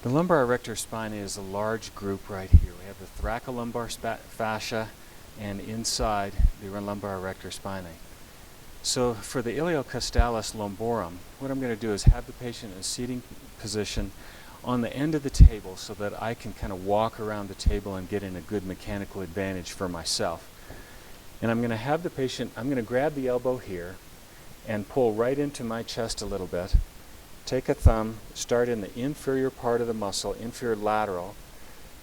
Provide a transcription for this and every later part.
The lumbar erector spine is a large group right here. We have the thoracolumbar fascia and inside the lumbar erector spinae. So for the iliocostalis lumborum, what I'm going to do is have the patient in a seating position on the end of the table so that I can kind of walk around the table and get in a good mechanical advantage for myself. And I'm going to have the patient, I'm going to grab the elbow here and pull right into my chest a little bit. Take a thumb, start in the inferior part of the muscle, inferior lateral,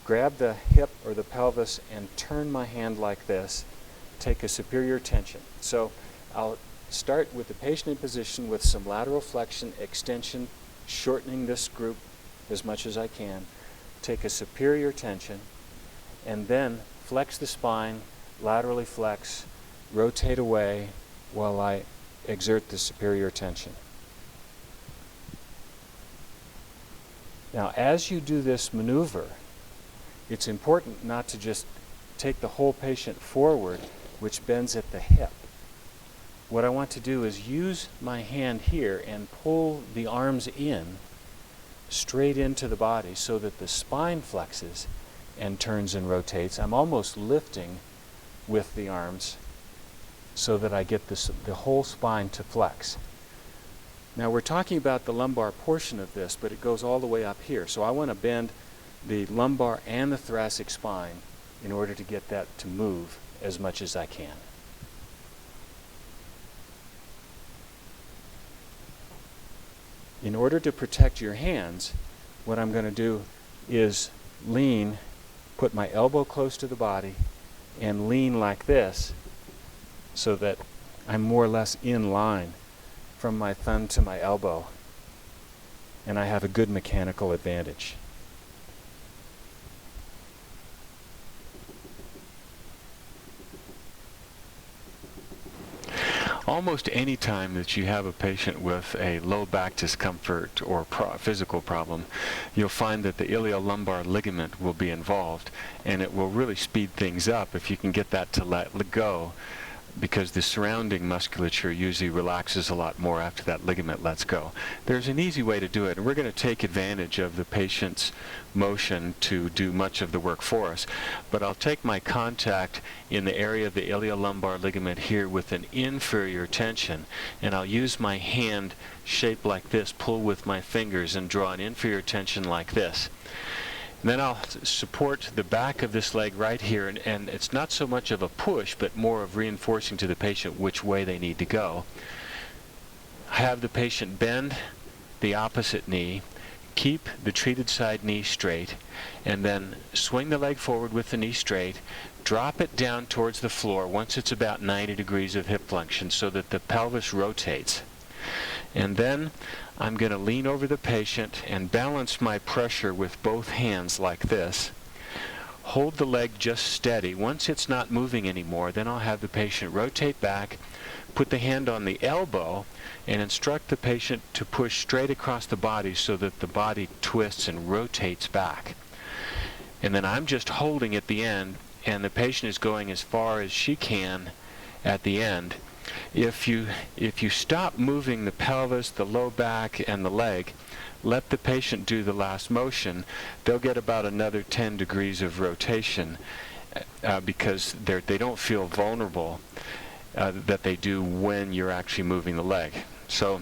grab the hip or the pelvis and turn my hand like this, take a superior tension. So I'll start with the patient in position with some lateral flexion, extension, shortening this group as much as I can, take a superior tension, and then flex the spine, laterally flex, rotate away while I exert the superior tension. Now, as you do this maneuver, it's important not to just take the whole patient forward, which bends at the hip. What I want to do is use my hand here and pull the arms in, straight into the body so that the spine flexes and turns and rotates. I'm almost lifting with the arms so that I get the whole spine to flex. Now we're talking about the lumbar portion of this, but it goes all the way up here. So I want to bend the lumbar and the thoracic spine in order to get that to move as much as I can. In order to protect your hands, what I'm going to do is lean, put my elbow close to the body, and lean like this so that I'm more or less in line from my thumb to my elbow, and I have a good mechanical advantage. Almost any time that you have a patient with a low back discomfort or physical problem, you'll find that the iliolumbar ligament will be involved, and it will really speed things up if you can get that to let go, because the surrounding musculature usually relaxes a lot more after that ligament lets go. There's an easy way to do it, and we're going to take advantage of the patient's motion to do much of the work for us. But I'll take my contact in the area of the iliolumbar ligament here with an inferior tension, and I'll use my hand shaped like this, pull with my fingers and draw an inferior tension like this. And then I'll support the back of this leg right here, and it's not so much of a push, but more of reinforcing to the patient which way they need to go. Have the patient bend the opposite knee, keep the treated side knee straight, and then swing the leg forward with the knee straight, drop it down towards the floor once it's about 90 degrees of hip flexion so that the pelvis rotates. And then I'm going to lean over the patient and balance my pressure with both hands like this. Hold the leg just steady. Once it's not moving anymore, then I'll have the patient rotate back, put the hand on the elbow, and instruct the patient to push straight across the body so that the body twists and rotates back. And then I'm just holding at the end, and the patient is going as far as she can at the end. If you stop moving the pelvis, the low back, and the leg, let the patient do the last motion. They'll get about another 10 degrees of rotation because they don't feel vulnerable that they do when you're actually moving the leg. So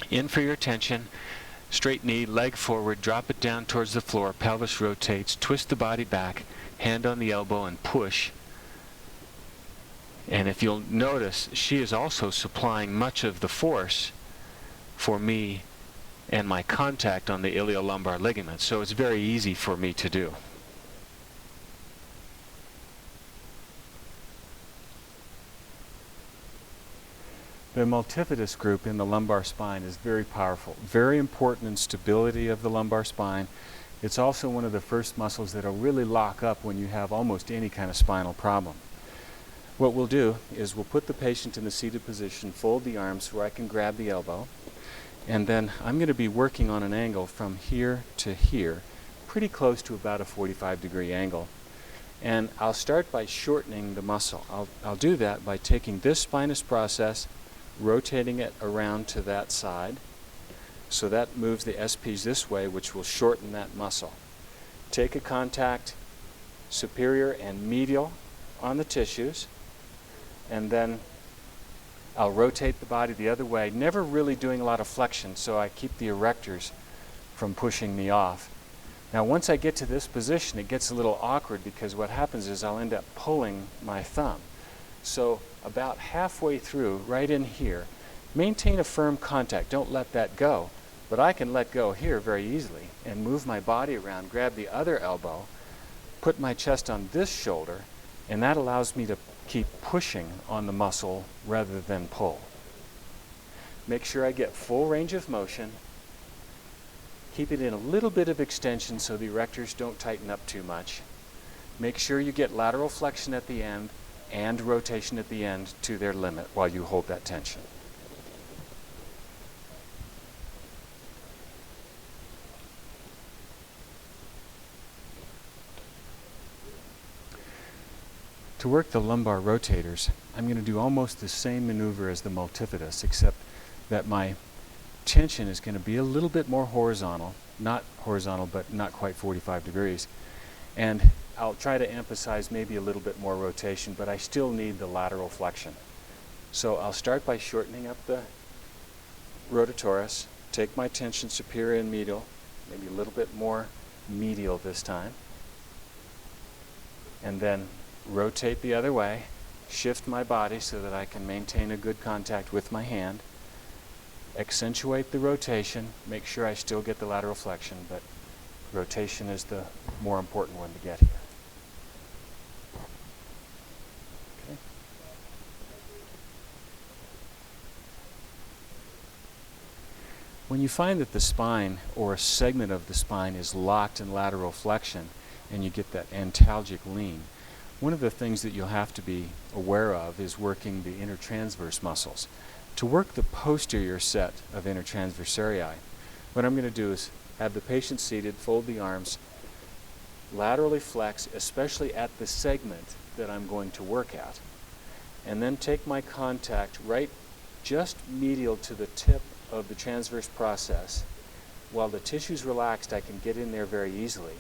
inferior tension, straight knee, leg forward, drop it down towards the floor, pelvis rotates, twist the body back, hand on the elbow, and push. And if you'll notice, she is also supplying much of the force for me and my contact on the iliolumbar ligament, so it's very easy for me to do. The multifidus group in the lumbar spine is very powerful, very important in stability of the lumbar spine. It's also one of the first muscles that will really lock up when you have almost any kind of spinal problem. What we'll do is we'll put the patient in the seated position, fold the arms where I can grab the elbow, and then I'm going to be working on an angle from here to here, pretty close to about a 45-degree angle. And I'll start by shortening the muscle. I'll do that by taking this spinous process, rotating it around to that side, So that moves the SPs this way, which will shorten that muscle. Take a contact superior and medial on the tissues, and then I'll rotate the body the other way, never really doing a lot of flexion, so I keep the erectors from pushing me off. Now once I get to this position, it gets a little awkward because what happens is I'll end up pulling my thumb. So about halfway through, right in here, maintain a firm contact. Don't let that go. But I can let go here very easily and move my body around, grab the other elbow, put my chest on this shoulder, and that allows me to keep pushing on the muscle rather than pull. Make sure I get full range of motion. Keep it in a little bit of extension so the erectors don't tighten up too much. Make sure you get lateral flexion at the end and rotation at the end to their limit while you hold that tension. To work the lumbar rotators, I'm going to do almost the same maneuver as the multifidus, except that my tension is going to be a little bit more horizontal, not horizontal, but not quite 45 degrees. And I'll try to emphasize maybe a little bit more rotation, but I still need the lateral flexion. So I'll start by shortening up the rotatorus, take my tension superior and medial, maybe a little bit more medial this time, and then rotate the other way, shift my body so that I can maintain a good contact with my hand, accentuate the rotation, make sure I still get the lateral flexion, but rotation is the more important one to get here. Okay. When you find that the spine or a segment of the spine is locked in lateral flexion and you get that antalgic lean, one of the things that you'll have to be aware of is working the intertransverse muscles. To work the posterior set of intertransversarii, what I'm going to do is have the patient seated, fold the arms, laterally flex, especially at the segment that I'm going to work at, and then take my contact right just medial to the tip of the transverse process. While the tissue's relaxed, I can get in there very easily.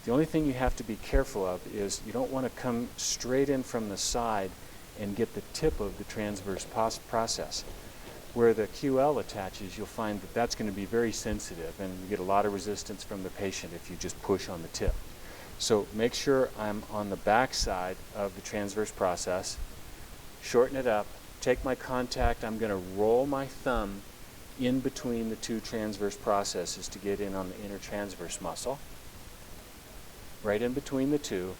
The only thing you have to be careful of is you don't want to come straight in from the side and get the tip of the transverse process. Where the QL attaches, you'll find that that's going to be very sensitive, and you get a lot of resistance from the patient if you just push on the tip. So make sure I'm on the back side of the transverse process, shorten it up, take my contact, I'm going to roll my thumb in between the two transverse processes to get in on the intertransverse muscle, right in between the two,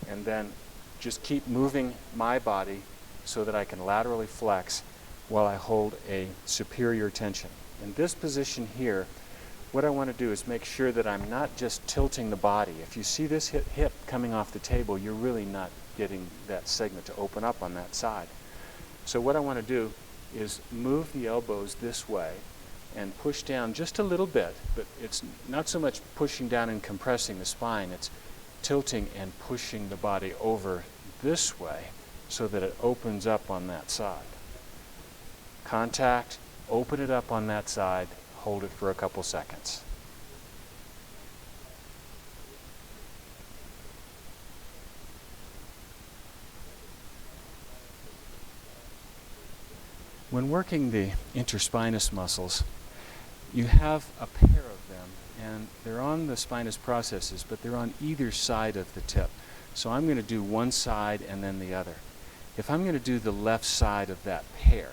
and then just keep moving my body so that I can laterally flex while I hold a superior tension. In this position here, what I want to do is make sure that I'm not just tilting the body. If you see this hip coming off the table, you're really not getting that segment to open up on that side. So what I want to do is move the elbows this way and push down just a little bit, but it's not so much pushing down and compressing the spine, it's tilting and pushing the body over this way so that it opens up on that side. Contact, open it up on that side, hold it for a couple seconds. When working the interspinous muscles, you have a pair of them, and they're on the spinous processes, but they're on either side of the tip. So I'm going to do one side and then the other. If I'm going to do the left side of that pair,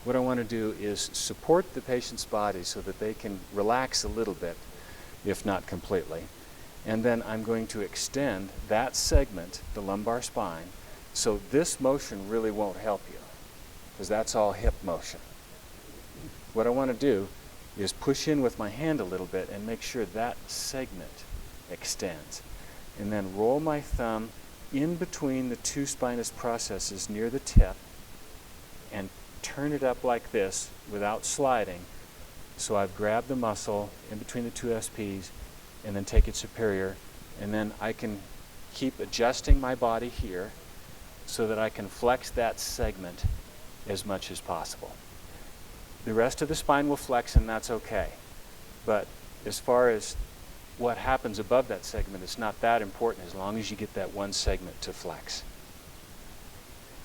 what I want to do is support the patient's body so that they can relax a little bit, if not completely. And then I'm going to extend that segment, the lumbar spine, so this motion really won't help you, because that's all hip motion. What I want to do is push in with my hand a little bit and make sure that segment extends. And then roll my thumb in between the two spinous processes near the tip and turn it up like this without sliding. So I've grabbed the muscle in between the two SPs and then take it superior, and then I can keep adjusting my body here so that I can flex that segment as much as possible. The rest of the spine will flex, and that's okay. But as far as what happens above that segment, it's not that important as long as you get that one segment to flex.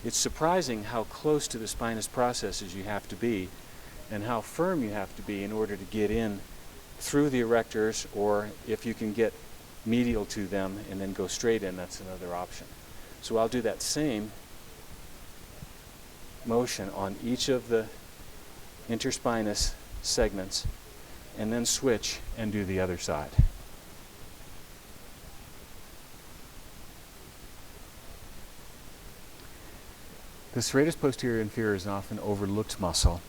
It's surprising how close to the spinous processes you have to be and how firm you have to be in order to get in through the erectors, or if you can get medial to them and then go straight in, that's another option. So I'll do that same motion on each of the interspinous segments and then switch and do the other side. The serratus posterior inferior is an often overlooked muscle.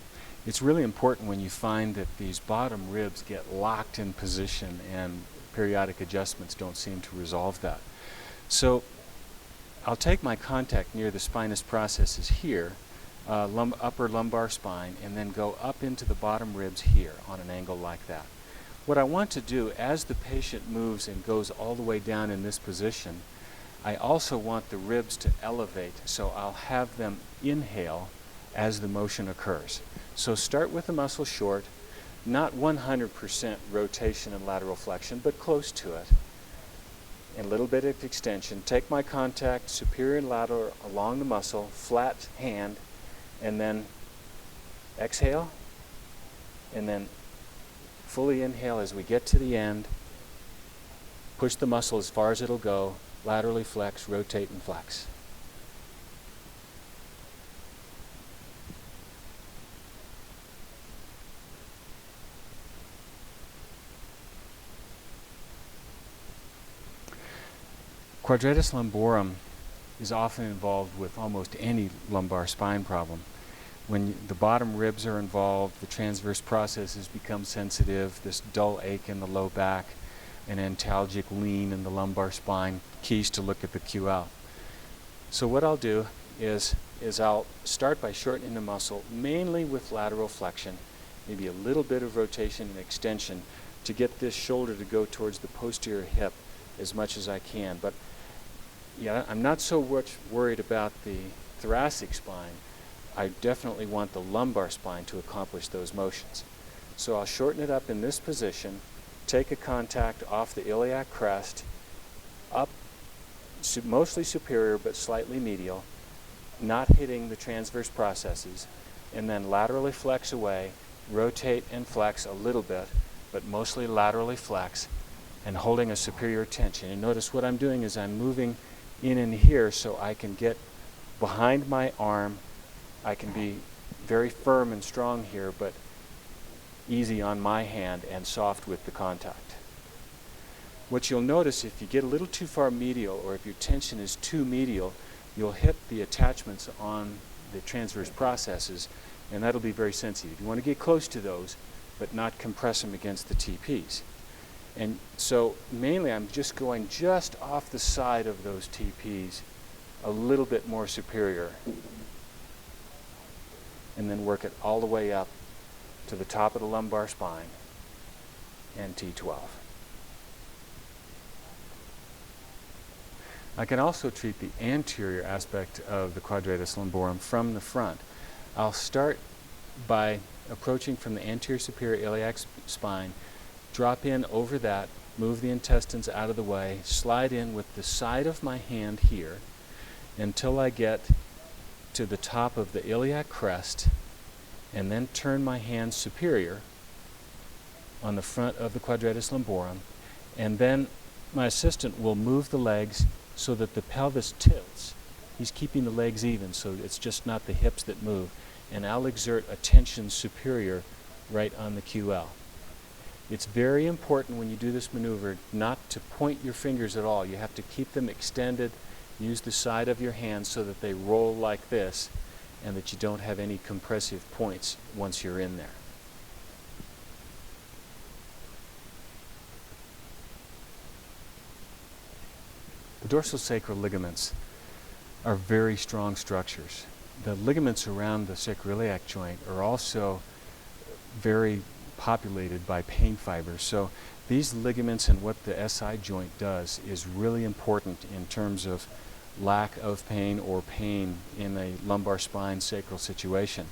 It's really important when you find that these bottom ribs get locked in position and periodic adjustments don't seem to resolve that. So I'll take my contact near the spinous processes here, upper lumbar spine, and then go up into the bottom ribs here on an angle like that. What I want to do as the patient moves and goes all the way down in this position, I also want the ribs to elevate, so I'll have them inhale as the motion occurs. So start with the muscle short, not 100% rotation and lateral flexion, but close to it. And a little bit of extension. Take my contact superior and lateral along the muscle, flat hand, and then exhale, and then fully inhale as we get to the end. Push the muscle as far as it'll go, laterally flex, rotate, and flex. Quadratus lumborum is often involved with almost any lumbar spine problem. When the bottom ribs are involved, the transverse processes become sensitive, this dull ache in the low back, an antalgic lean in the lumbar spine, keys to look at the QL. So what I'll do is I'll start by shortening the muscle, mainly with lateral flexion, maybe a little bit of rotation and extension to get this shoulder to go towards the posterior hip as much as I can. But yeah, I'm not so much worried about the thoracic spine. I definitely want the lumbar spine to accomplish those motions. So I'll shorten it up in this position, take a contact off the iliac crest, up, mostly superior but slightly medial, not hitting the transverse processes, and then laterally flex away, rotate and flex a little bit, but mostly laterally flex, and holding a superior tension. And notice what I'm doing is I'm moving in here so I can get behind my arm. I can be very firm and strong here, but easy on my hand and soft with the contact. What you'll notice, if you get a little too far medial or if your tension is too medial, you'll hit the attachments on the transverse processes, and that'll be very sensitive. You want to get close to those, but not compress them against the TPs. And so mainly I'm just going just off the side of those TPs, a little bit more superior, and then work it all the way up to the top of the lumbar spine and T12. I can also treat the anterior aspect of the quadratus lumborum from the front. I'll start by approaching from the anterior superior iliac spine, drop in over that, move the intestines out of the way, slide in with the side of my hand here until I get to the top of the iliac crest, and then turn my hand superior on the front of the quadratus lumborum, and then my assistant will move the legs so that the pelvis tilts. He's keeping the legs even, so it's just not the hips that move, and I'll exert a tension superior right on the QL. It's very important when you do this maneuver not to point your fingers at all. You have to keep them extended, use the side of your hand so that they roll like this, and that you don't have any compressive points once you're in there. The dorsal-sacral ligaments are very strong structures. The ligaments around the sacroiliac joint are also very populated by pain fibers. So these ligaments and what the SI joint does is really important in terms of lack of pain or pain in a lumbar spine sacral situation.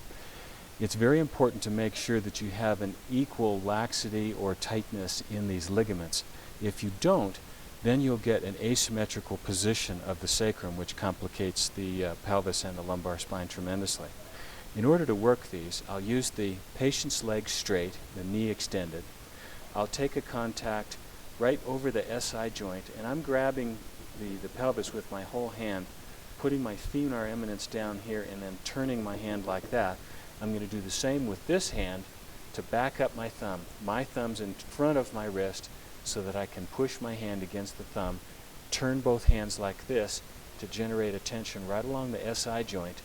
it's very important to make sure that you have an equal laxity or tightness in these ligaments. If you don't, then you'll get an asymmetrical position of the sacrum, which complicates the pelvis and the lumbar spine tremendously. In order to work these, I'll use the patient's leg straight, the knee extended. I'll take a contact right over the SI joint, and I'm grabbing the pelvis with my whole hand, putting my thenar eminence down here and then turning my hand like that. I'm going to do the same with this hand to back up my thumb. My thumb's in front of my wrist so that I can push my hand against the thumb, turn both hands like this to generate a tension right along the SI joint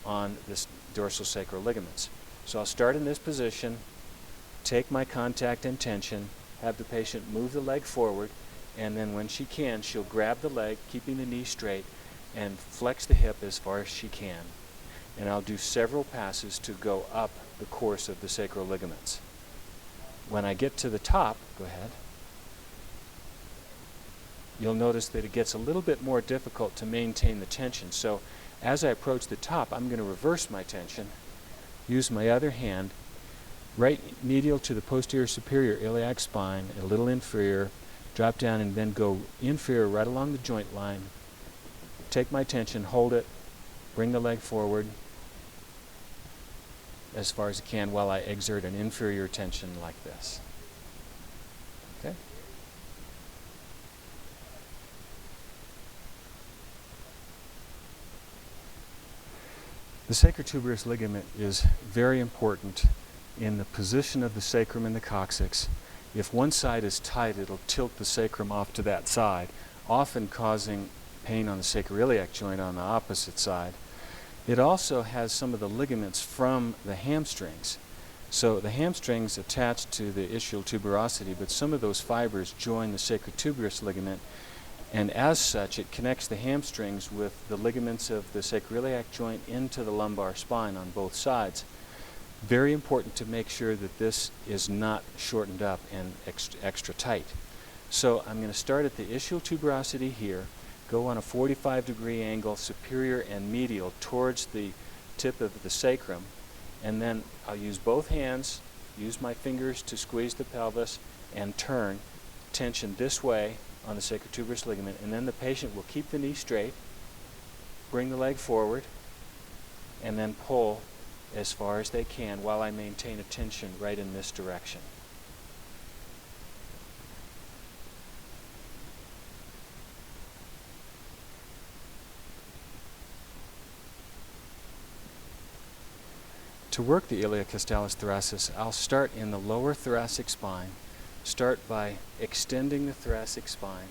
on this dorsal sacral ligaments. So I'll start in this position, take my contact and tension, have the patient move the leg forward, and then when she can, she'll grab the leg, keeping the knee straight, and flex the hip as far as she can. And I'll do several passes to go up the course of the sacral ligaments. When I get to the top, go ahead, you'll notice that it gets a little bit more difficult to maintain the tension. So as I approach the top, I'm going to reverse my tension, use my other hand, right medial to the posterior superior iliac spine, a little inferior, drop down and then go inferior right along the joint line, take my tension, hold it, bring the leg forward as far as I can while I exert an inferior tension like this. Okay? The sacrotuberous ligament is very important in the position of the sacrum and the coccyx. If one side is tight, it'll tilt the sacrum off to that side, often causing pain on the sacroiliac joint on the opposite side. It also has some of the ligaments from the hamstrings. So the hamstrings attach to the ischial tuberosity, but some of those fibers join the sacrotuberous ligament, and as such it connects the hamstrings with the ligaments of the sacroiliac joint into the lumbar spine on both sides. Very important to make sure that this is not shortened up and extra tight. So I'm going to start at the ischial tuberosity here, go on a 45-degree angle, superior and medial, towards the tip of the sacrum, and then I'll use both hands, use my fingers to squeeze the pelvis, and turn tension this way on the sacrotuberous ligament, and then the patient will keep the knee straight, bring the leg forward, and then pull as far as they can while I maintain a tension right in this direction. To work the iliacostalis thoracis, I'll start in the lower thoracic spine. Start by extending the thoracic spine,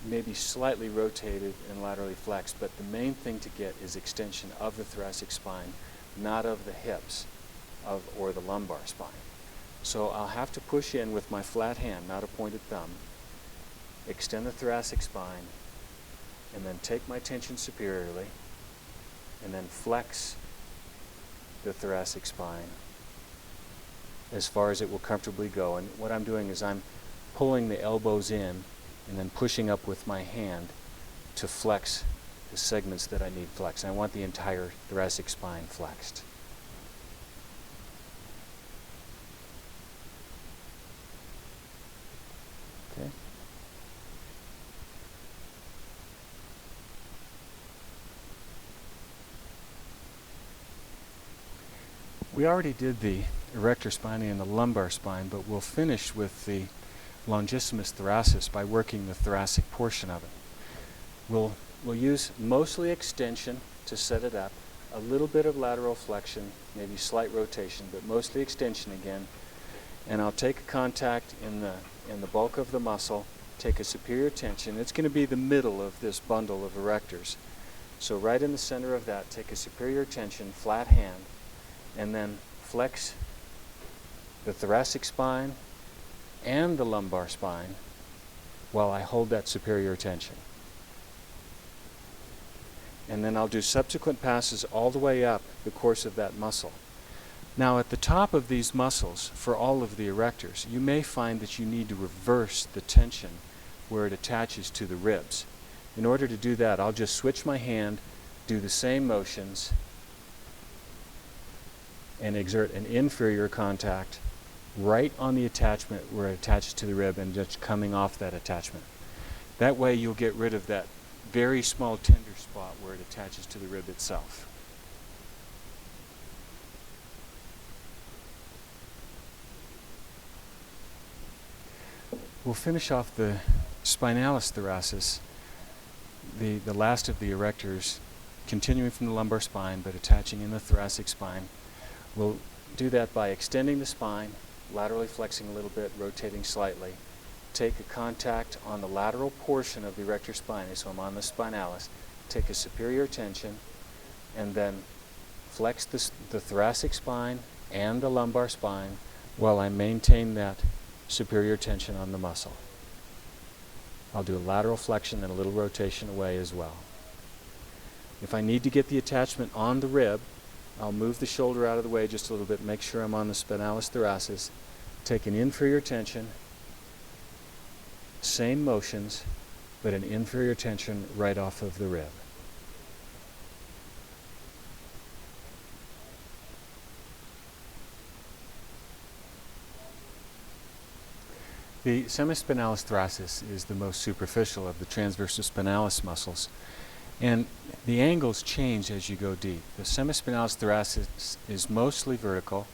maybe slightly rotated and laterally flexed, but the main thing to get is extension of the thoracic spine, not of the hips or the lumbar spine. So I'll have to push in with my flat hand, not a pointed thumb, extend the thoracic spine, and then take my tension superiorly, and then flex the thoracic spine as far as it will comfortably go. And what I'm doing is I'm pulling the elbows in and then pushing up with my hand to flex the segments that I need flexed. I want the entire thoracic spine flexed. Okay. We already did the erector spinae and the lumbar spine, but we'll finish with the longissimus thoracis by working the thoracic portion of it. We'll use mostly extension to set it up, a little bit of lateral flexion, maybe slight rotation, but mostly extension again. And I'll take a contact in the bulk of the muscle, take a superior tension. It's going to be the middle of this bundle of erectors. So right in the center of that, take a superior tension, flat hand, and then flex the thoracic spine and the lumbar spine while I hold that superior tension. And then I'll do subsequent passes all the way up the course of that muscle. Now at the top of these muscles, for all of the erectors, you may find that you need to reverse the tension where it attaches to the ribs. In order to do that, I'll just switch my hand, do the same motions, and exert an inferior contact right on the attachment where it attaches to the rib and just coming off that attachment. That way you'll get rid of that very small tender spot where it attaches to the rib itself. We'll finish off the spinalis thoracis, the last of the erectors, continuing from the lumbar spine but attaching in the thoracic spine. We'll do that by extending the spine, laterally flexing a little bit, rotating slightly. Take a contact on the lateral portion of the erector spinae, so I'm on the spinalis. Take a superior tension, and then flex the thoracic spine and the lumbar spine while I maintain that superior tension on the muscle. I'll do a lateral flexion and a little rotation away as well. If I need to get the attachment on the rib, I'll move the shoulder out of the way just a little bit, make sure I'm on the spinalis thoracis, take an inferior tension, same motions, but an inferior tension right off of the rib. The semispinalis thoracis is the most superficial of the transversus spinalis muscles, and the angles change as you go deep. The semispinalis thoracis is mostly vertical,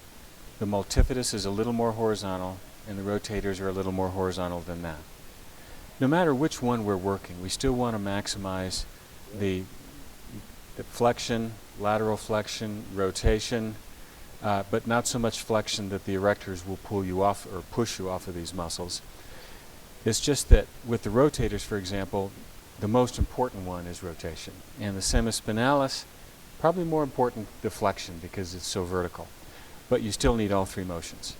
the multifidus is a little more horizontal, and the rotators are a little more horizontal than that. No matter which one we're working, we still want to maximize the flexion, lateral flexion, rotation, but not so much flexion that the erectors will pull you off or push you off of these muscles. It's just that with the rotators, for example, the most important one is rotation. And the semispinalis, probably more important the flexion because it's so vertical. But you still need all three motions.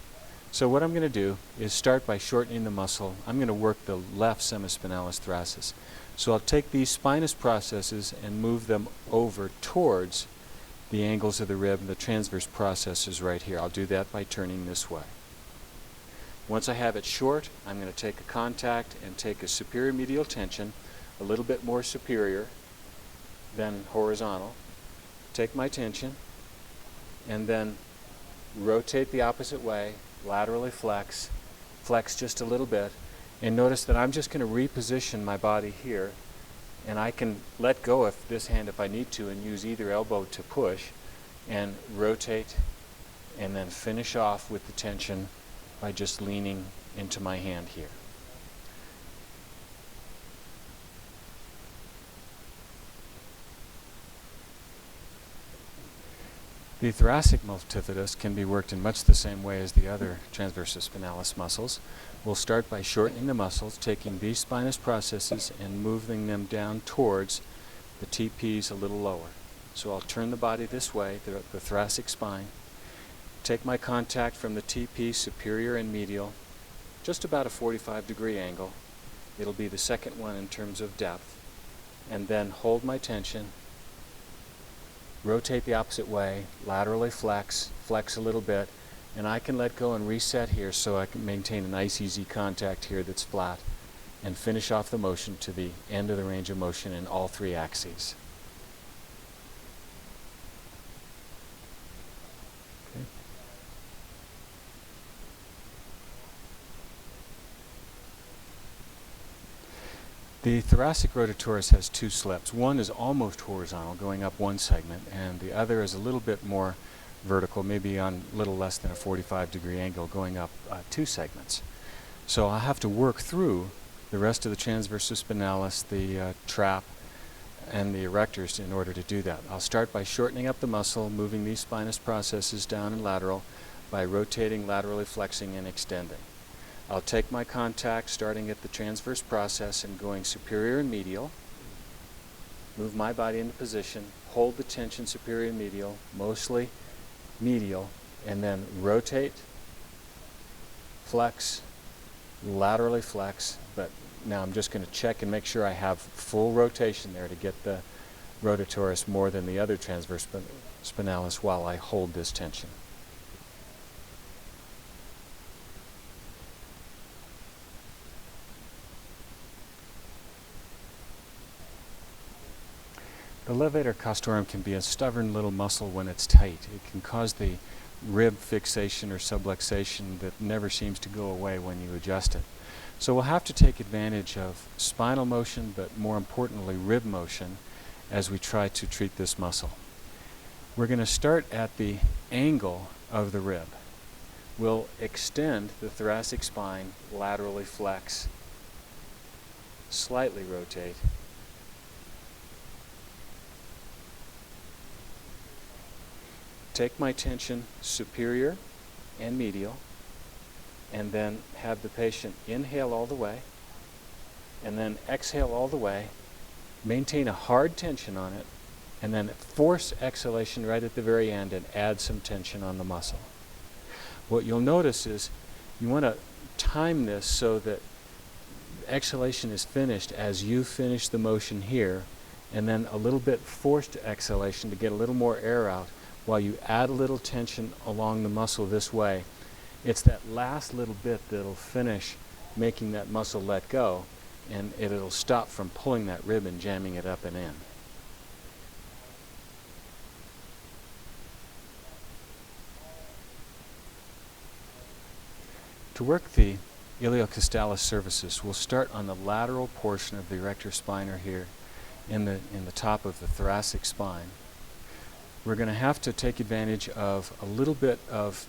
So what I'm going to do is start by shortening the muscle. I'm going to work the left semispinalis thoracis. So I'll take these spinous processes and move them over towards the angles of the rib, and the transverse process is right here. I'll do that by turning this way. Once I have it short, I'm going to take a contact and take a superior medial tension, a little bit more superior than horizontal. Take my tension and then rotate the opposite way, laterally flex just a little bit, and notice that I'm just going to reposition my body here. And I can let go of this hand if I need to and use either elbow to push and rotate and then finish off with the tension by just leaning into my hand here. The thoracic multifidus can be worked in much the same way as the other transversus spinalis muscles. We'll start by shortening the muscles, taking these spinous processes and moving them down towards the TPs a little lower. So I'll turn the body this way, the thoracic spine, take my contact from the TP superior and medial, just about a 45-degree angle. It'll be the second one in terms of depth. And then hold my tension, rotate the opposite way, laterally flex a little bit, and I can let go and reset here so I can maintain a nice easy contact here that's flat and finish off the motion to the end of the range of motion in all three axes. Okay. The thoracic rotatorus has two slips. One is almost horizontal, going up one segment, and the other is a little bit more vertical, maybe on a little less than a 45-degree angle, going up two segments. So I'll have to work through the rest of the transversus spinalis, the trap, and the erectors in order to do that. I'll start by shortening up the muscle, moving these spinous processes down and lateral by rotating, laterally flexing, and extending. I'll take my contact starting at the transverse process and going superior and medial, move my body into position, hold the tension superior and medial, mostly medial, and then rotate, flex, laterally flex, but now I'm just going to check and make sure I have full rotation there to get the rotatorus more than the other transverse spinalis while I hold this tension. The levator costorum can be a stubborn little muscle when it's tight. It can cause the rib fixation or subluxation that never seems to go away when you adjust it. So we'll have to take advantage of spinal motion, but more importantly rib motion, as we try to treat this muscle. We're going to start at the angle of the rib. We'll extend the thoracic spine, laterally flex, slightly rotate, take my tension superior and medial, and then have the patient inhale all the way, and then exhale all the way, maintain a hard tension on it, and then force exhalation right at the very end and add some tension on the muscle. What you'll notice is you want to time this so that exhalation is finished as you finish the motion here, and then a little bit forced exhalation to get a little more air out while you add a little tension along the muscle this way. It's that last little bit that'll finish making that muscle let go, and it'll stop from pulling that rib and jamming it up and in. To work the iliocostalus cervicis, we'll start on the lateral portion of the erector spina here in the top of the thoracic spine. We're going to have to take advantage of a little bit of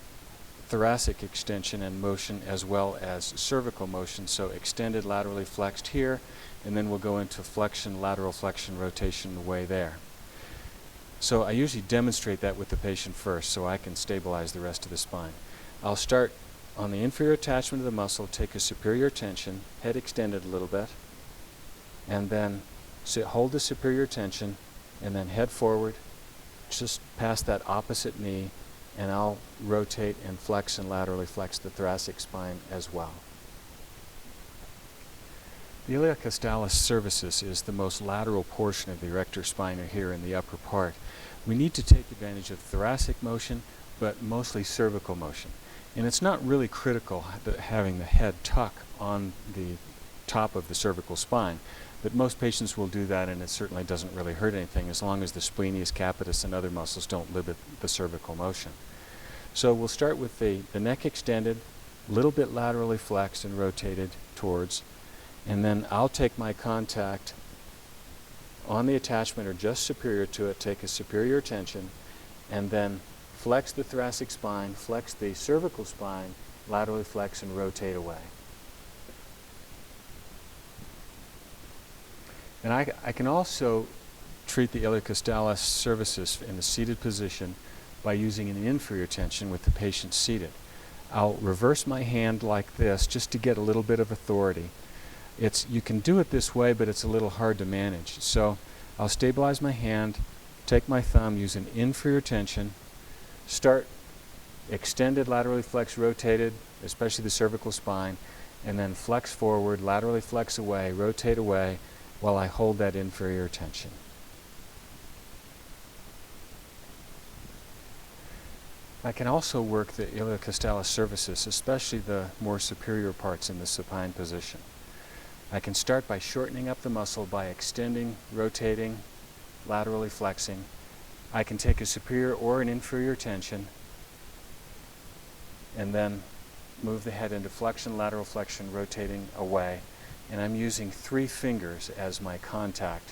thoracic extension and motion as well as cervical motion, so extended laterally flexed here, and then we'll go into flexion, lateral flexion, rotation the way there. So I usually demonstrate that with the patient first so I can stabilize the rest of the spine. I'll start on the inferior attachment of the muscle, take a superior tension, head extended a little bit, and then hold the superior tension, and then head forward, just past that opposite knee, and I'll rotate and flex and laterally flex the thoracic spine as well. The iliocostalus cervicis is the most lateral portion of the erector spina here in the upper part. We need to take advantage of thoracic motion, but mostly cervical motion. And it's not really critical having the head tuck on the top of the cervical spine, but most patients will do that, and it certainly doesn't really hurt anything as long as the splenius capitis and other muscles don't limit the cervical motion. So we'll start with the neck extended, a little bit laterally flexed and rotated towards, and then I'll take my contact on the attachment or just superior to it, take a superior tension, and then flex the thoracic spine, flex the cervical spine, laterally flex and rotate away. And I can also treat the iliocostalus cervicis in a seated position by using an inferior tension with the patient seated. I'll reverse my hand like this just to get a little bit of authority. You can do it this way, but it's a little hard to manage. So I'll stabilize my hand, take my thumb, use an inferior tension, start extended, laterally flex, rotated, especially the cervical spine, and then flex forward, laterally flex away, rotate away, while I hold that inferior tension. I can also work the iliocostalus cervicis, especially the more superior parts in the supine position. I can start by shortening up the muscle by extending, rotating, laterally flexing. I can take a superior or an inferior tension and then move the head into flexion, lateral flexion, rotating away. And I'm using 3 fingers as my contact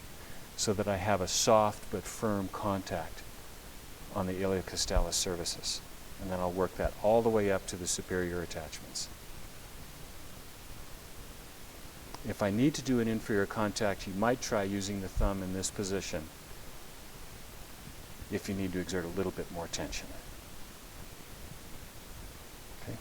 so that I have a soft but firm contact on the iliocostalus cervicis. And then I'll work that all the way up to the superior attachments. If I need to do an inferior contact, you might try using the thumb in this position if you need to exert a little bit more tension. Okay.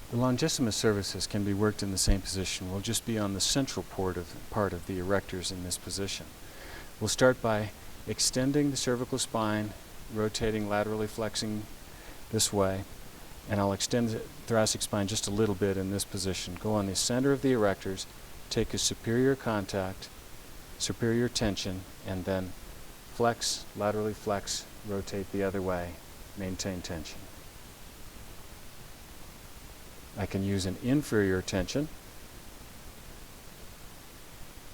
The longissimus cervicis can be worked in the same position. We'll just be on the central part of the erectors in this position. We'll start by extending the cervical spine, rotating, laterally flexing this way, and I'll extend the thoracic spine just a little bit in this position. Go on the center of the erectors, take a superior contact, superior tension, and then flex, laterally flex, rotate the other way, maintain tension. I can use an inferior tension.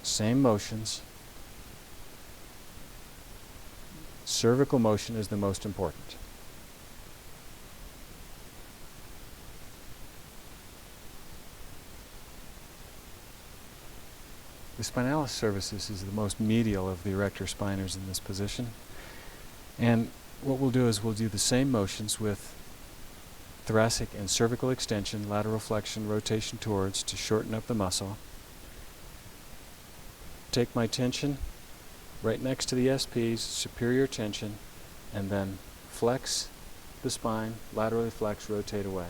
Same motions. Cervical motion is the most important. The spinalis cervicis is the most medial of the erector spinors in this position. And what we'll do is we'll do the same motions with thoracic and cervical extension, lateral flexion, rotation towards to shorten up the muscle. Take my tension right next to the SPs, superior tension, and then flex the spine, laterally flex, rotate away.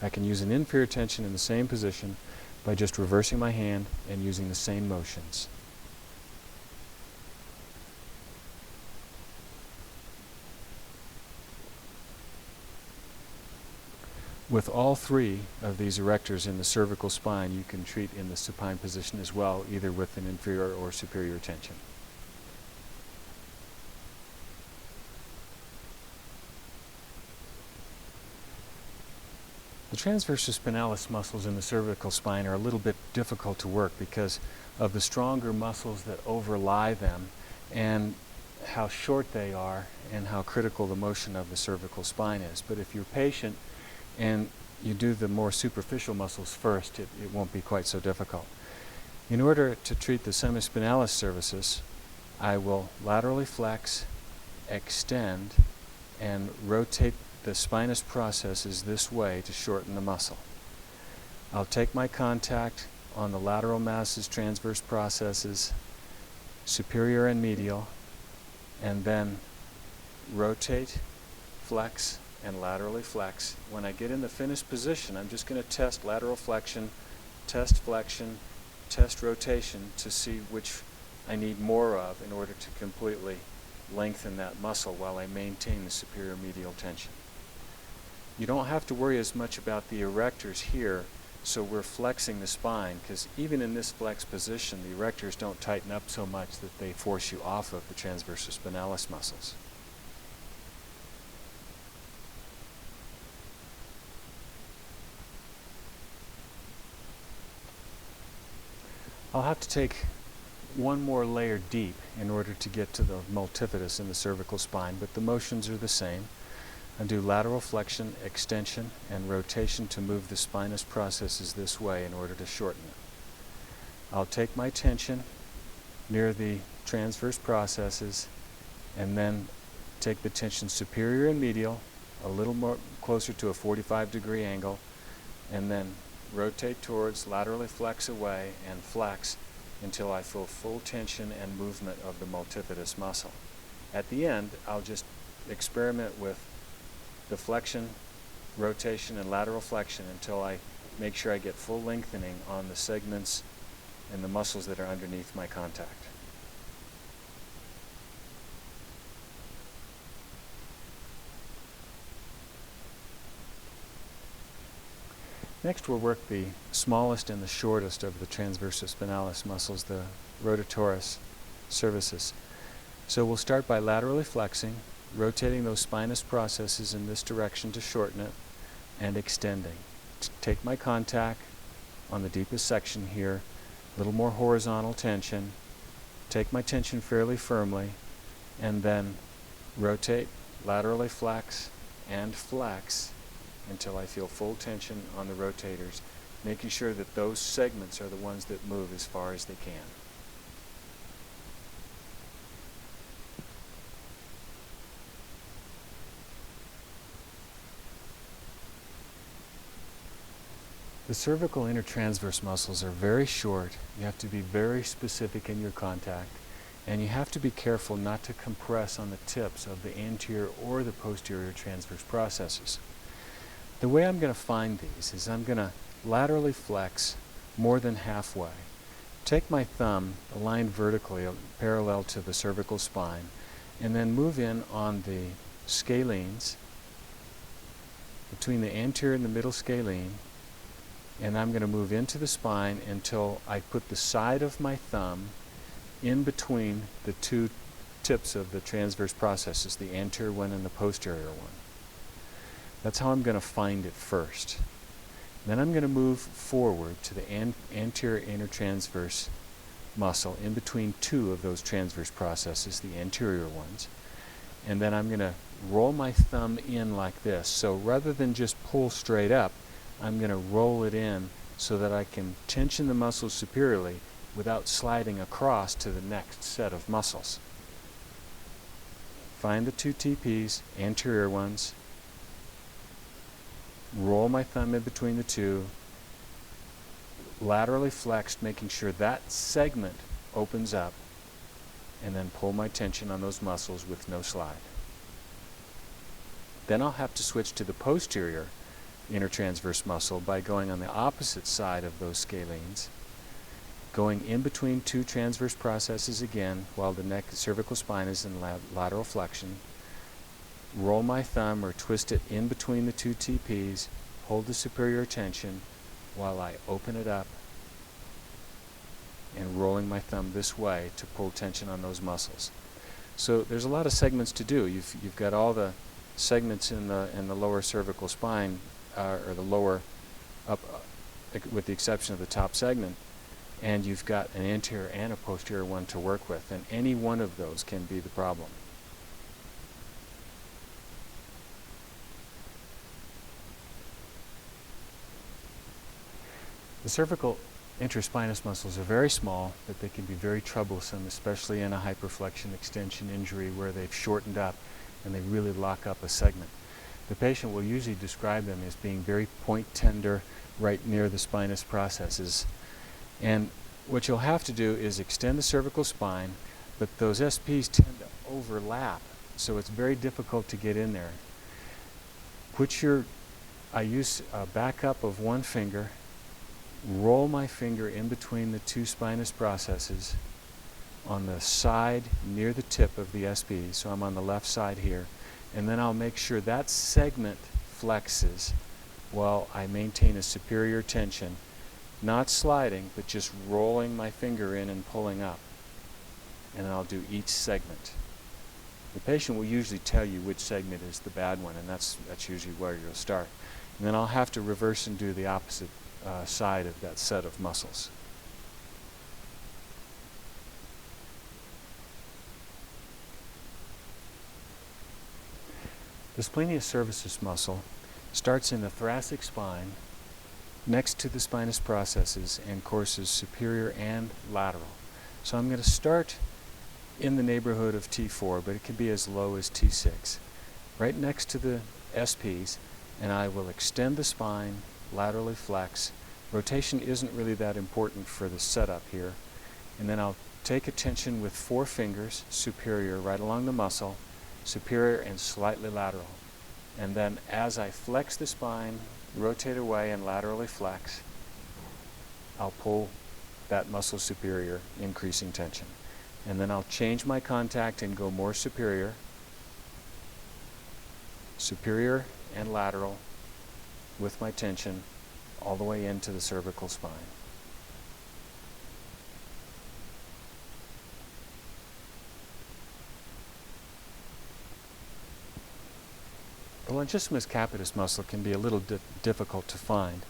I can use an inferior tension in the same position by just reversing my hand and using the same motions. With all three of these erectors in the cervical spine, you can treat in the supine position as well, either with an inferior or superior tension. The transversus spinalis muscles in the cervical spine are a little bit difficult to work because of the stronger muscles that overlie them and how short they are and how critical the motion of the cervical spine is. But if you're patient and you do the more superficial muscles first, it won't be quite so difficult. In order to treat the semispinalis cervicis, I will laterally flex, extend, and rotate the spinous processes this way to shorten the muscle. I'll take my contact on the lateral masses, transverse processes, superior and medial, and then rotate, flex, and laterally flex. When I get in the finished position, I'm just going to test lateral flexion, test rotation to see which I need more of in order to completely lengthen that muscle while I maintain the superior medial tension. You don't have to worry as much about the erectors here, so we're flexing the spine, because even in this flex position, the erectors don't tighten up so much that they force you off of the transversus spinalis muscles. I'll have to take one more layer deep in order to get to the multifidus in the cervical spine, but the motions are the same. I do lateral flexion, extension, and rotation to move the spinous processes this way in order to shorten it. I'll take my tension near the transverse processes and then take the tension superior and medial, a little more closer to a 45-degree angle, and then rotate towards, laterally flex away, and flex until I feel full tension and movement of the multifidus muscle. At the end, I'll just experiment with the flexion, rotation, and lateral flexion until I make sure I get full lengthening on the segments and the muscles that are underneath my contact. Next, we'll work the smallest and the shortest of the transversus spinalis muscles, the rotatorus cervicis. So we'll start by laterally flexing, rotating those spinous processes in this direction to shorten it, and extending. Take my contact on the deepest section here, a little more horizontal tension, take my tension fairly firmly, and then rotate, laterally flex, and flex until I feel full tension on the rotators, making sure that those segments are the ones that move as far as they can. The cervical intertransverse muscles are very short. You have to be very specific in your contact, and you have to be careful not to compress on the tips of the anterior or the posterior transverse processes. The way I'm going to find these is I'm going to laterally flex more than halfway. Take my thumb aligned vertically parallel to the cervical spine, and then move in on the scalenes between the anterior and the middle scalene, and I'm going to move into the spine until I put the side of my thumb in between the two tips of the transverse processes, the anterior one and the posterior one. That's how I'm going to find it first. Then I'm going to move forward to the anterior intertransverse muscle in between two of those transverse processes, the anterior ones. And then I'm going to roll my thumb in like this. So rather than just pull straight up, I'm going to roll it in so that I can tension the muscles superiorly without sliding across to the next set of muscles. Find the two TPs, anterior ones, roll my thumb in between the two, laterally flexed, making sure that segment opens up, and then pull my tension on those muscles with no slide. Then I'll have to switch to the posterior intertransverse muscle by going on the opposite side of those scalenes, going in between two transverse processes again while the cervical spine is in lateral flexion. Roll my thumb or twist it in between the two TPs, hold the superior tension while I open it up, and rolling my thumb this way to pull tension on those muscles. So there's a lot of segments to do. You've got all the segments in the lower cervical spine, or the lower up, with the exception of the top segment, and you've got an anterior and a posterior one to work with, and any one of those can be the problem. The cervical interspinous muscles are very small, but they can be very troublesome, especially in a hyperflexion extension injury where they've shortened up and they really lock up a segment. The patient will usually describe them as being very point tender right near the spinous processes. And what you'll have to do is extend the cervical spine, but those SPs tend to overlap, so it's very difficult to get in there. I use a backup of one finger, roll my finger in between the two spinous processes on the side near the tip of the SP, so I'm on the left side here, and then I'll make sure that segment flexes while I maintain a superior tension, not sliding, but just rolling my finger in and pulling up. And then I'll do each segment. The patient will usually tell you which segment is the bad one, and that's usually where you'll start. And then I'll have to reverse and do the opposite side of that set of muscles. The splenius cervicis muscle starts in the thoracic spine next to the spinous processes and courses superior and lateral. So I'm going to start in the neighborhood of T4, but it can be as low as T6, right next to the SPs, and I will extend the spine, laterally flex. Rotation isn't really that important for the setup here. And then I'll take a tension with 4 fingers, superior, right along the muscle, superior and slightly lateral. And then as I flex the spine, rotate away and laterally flex, I'll pull that muscle superior, increasing tension. And then I'll change my contact and go more superior, superior and lateral with my tension all the way into the cervical spine. The longissimus capitis muscle can be a little difficult to find,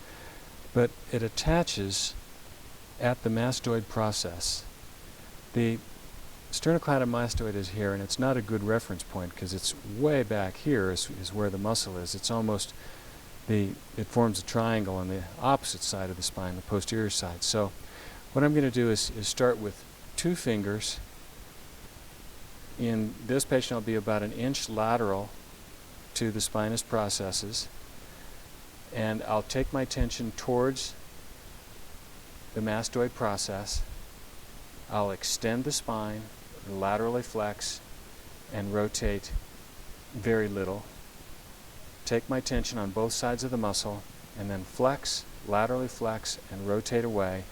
but it attaches at the mastoid process. The sternocleidomastoid is here, and it's not a good reference point because it's way back here is where the muscle is. It's almost it forms a triangle on the opposite side of the spine, the posterior side. So what I'm going to do is start with 2 fingers. In this patient, I'll be about 1 inch lateral to the spinous processes, and I'll take my tension towards the mastoid process. I'll extend the spine, laterally flex, and rotate very little. Take my tension on both sides of the muscle, and then flex, laterally flex, and rotate away.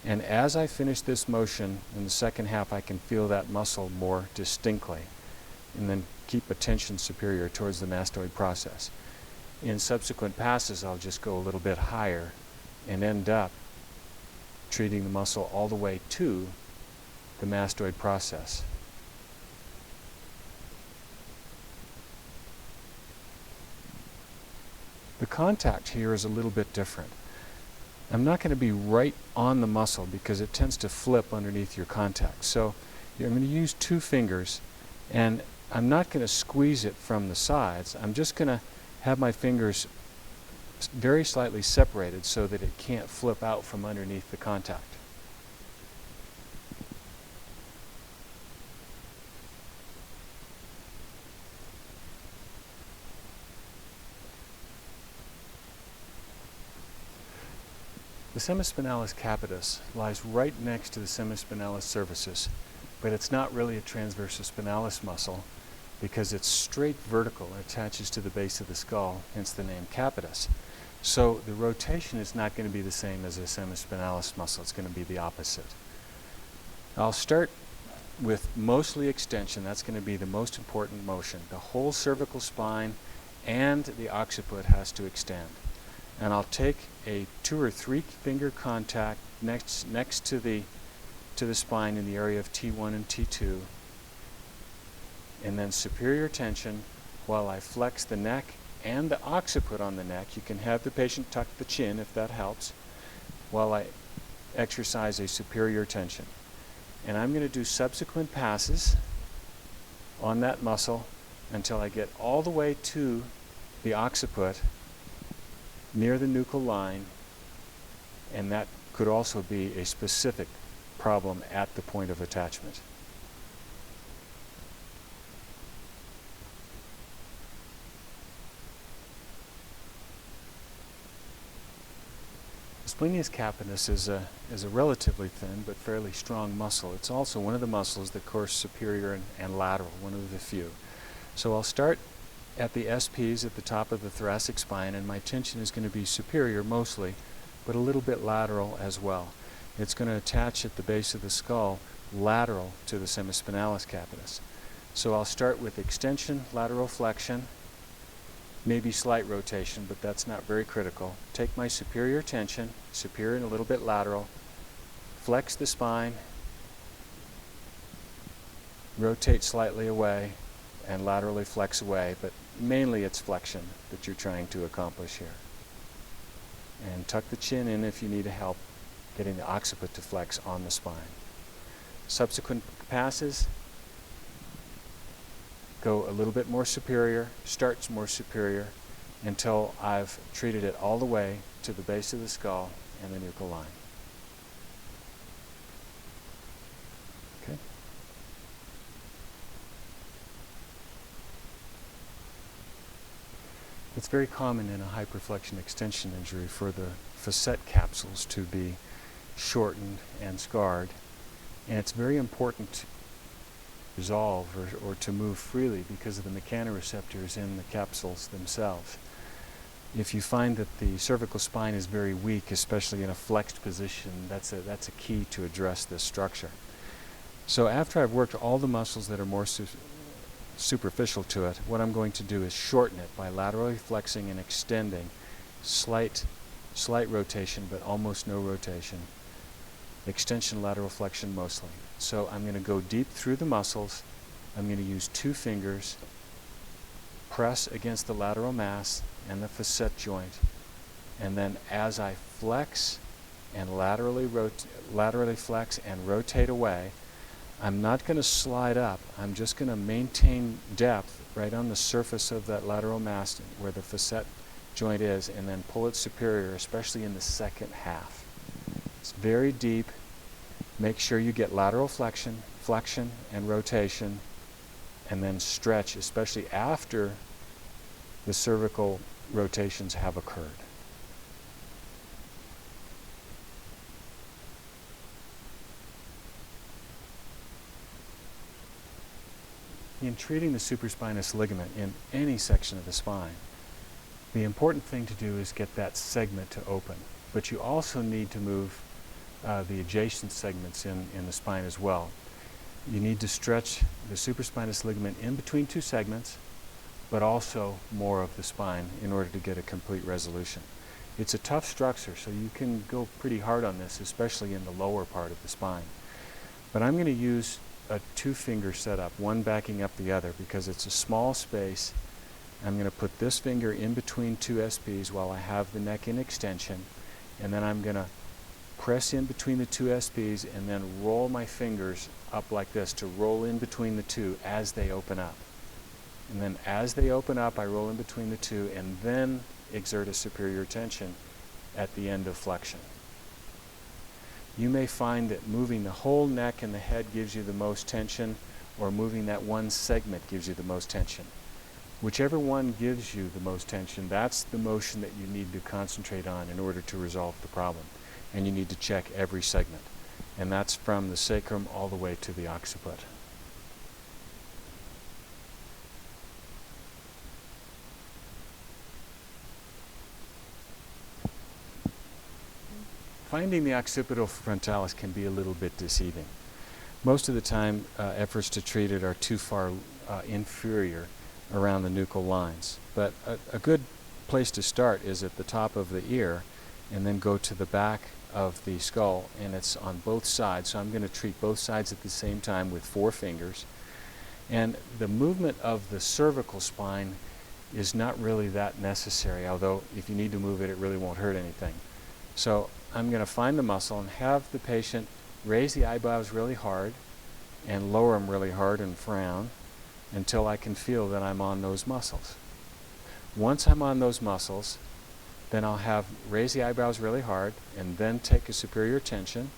And as I finish this motion in the second half, I can feel that muscle more distinctly. And then keep a tension superior towards the mastoid process. In subsequent passes, I'll just go a little bit higher and end up treating the muscle all the way to the mastoid process. The contact here is a little bit different. I'm not going to be right on the muscle because it tends to flip underneath your contact. So I'm going to use 2 fingers, and I'm not going to squeeze it from the sides. I'm just going to have my fingers very slightly separated so that it can't flip out from underneath the contact. The semispinalis capitis lies right next to the semispinalis cervicis, but it's not really a transversus spinalis muscle because it's straight vertical and attaches to the base of the skull, hence the name capitis. So the rotation is not going to be the same as a semispinalis muscle. It's going to be the opposite. I'll start with mostly extension. That's going to be the most important motion. The whole cervical spine and the occiput has to extend. And I'll take a 2 or 3 finger contact next to the spine in the area of T1 and T2, and then superior tension while I flex the neck and the occiput on the neck. You can have the patient tuck the chin if that helps, while I exercise a superior tension. And I'm going to do subsequent passes on that muscle until I get all the way to the occiput near the nuchal line, and that could also be a specific problem at the point of attachment. The splenius capitis is a relatively thin but fairly strong muscle. It's also one of the muscles that course superior and lateral, one of the few. So I'll start at the SPs at the top of the thoracic spine, and my tension is going to be superior mostly, but a little bit lateral as well. It's going to attach at the base of the skull lateral to the semispinalis capitis. So I'll start with extension, lateral flexion, maybe slight rotation, but that's not very critical. Take my superior tension, superior and a little bit lateral, flex the spine, rotate slightly away, and laterally flex away, but mainly it's flexion that you're trying to accomplish here. And tuck the chin in if you need help getting the occiput to flex on the spine. Subsequent passes go a little bit more superior, starts more superior, until I've treated it all the way to the base of the skull and the nuchal line. Okay? It's very common in a hyperflexion extension injury for the facet capsules to be shortened and scarred, and it's very important to resolve or to move freely because of the mechanoreceptors in the capsules themselves. If you find that the cervical spine is very weak, especially in a flexed position, that's a key to address this structure. So after I've worked all the muscles that are more superficial to it, what I'm going to do is shorten it by laterally flexing and extending, slight rotation but almost no rotation, extension, lateral flexion mostly. So I'm going to go deep through the muscles. I'm going to use 2 fingers, press against the lateral mass and the facet joint, and then as I flex and laterally flex and rotate away, I'm not going to slide up. I'm just going to maintain depth right on the surface of that lateral mass where the facet joint is, and then pull it superior, especially in the second half. It's very deep. Make sure you get lateral flexion and rotation, and then stretch, especially after the cervical rotations have occurred. In treating the supraspinous ligament in any section of the spine, the important thing to do is get that segment to open. But you also need to move the adjacent segments in the spine as well. You need to stretch the supraspinous ligament in between 2 segments, but also more of the spine in order to get a complete resolution. It's a tough structure, so you can go pretty hard on this, especially in the lower part of the spine. But I'm going to use a 2-finger setup, one backing up the other, because it's a small space I'm going to put this finger in between two SPs while I have the neck in extension, and then I'm going to press in between the two SPs and then roll my fingers up like this to roll in between the two as they open up. And then as they open up, I roll in between the two and then exert a superior tension at the end of flexion. You may find that moving the whole neck and the head gives you the most tension, or moving that one segment gives you the most tension. Whichever one gives you the most tension, that's the motion that you need to concentrate on in order to resolve the problem. And you need to check every segment. And that's from the sacrum all the way to the occiput. Finding the occipital frontalis can be a little bit deceiving. Most of the time, efforts to treat it are too far inferior around the nuchal lines. But a good place to start is at the top of the ear and then go to the back of the skull, and it's on both sides. So I'm going to treat both sides at the same time with 4 fingers. And the movement of the cervical spine is not really that necessary, although if you need to move it, it really won't hurt anything. So I'm going to find the muscle and have the patient raise the eyebrows really hard and lower them really hard and frown until I can feel that I'm on those muscles. Once I'm on those muscles, then I'll have raise the eyebrows really hard and then take a superior tension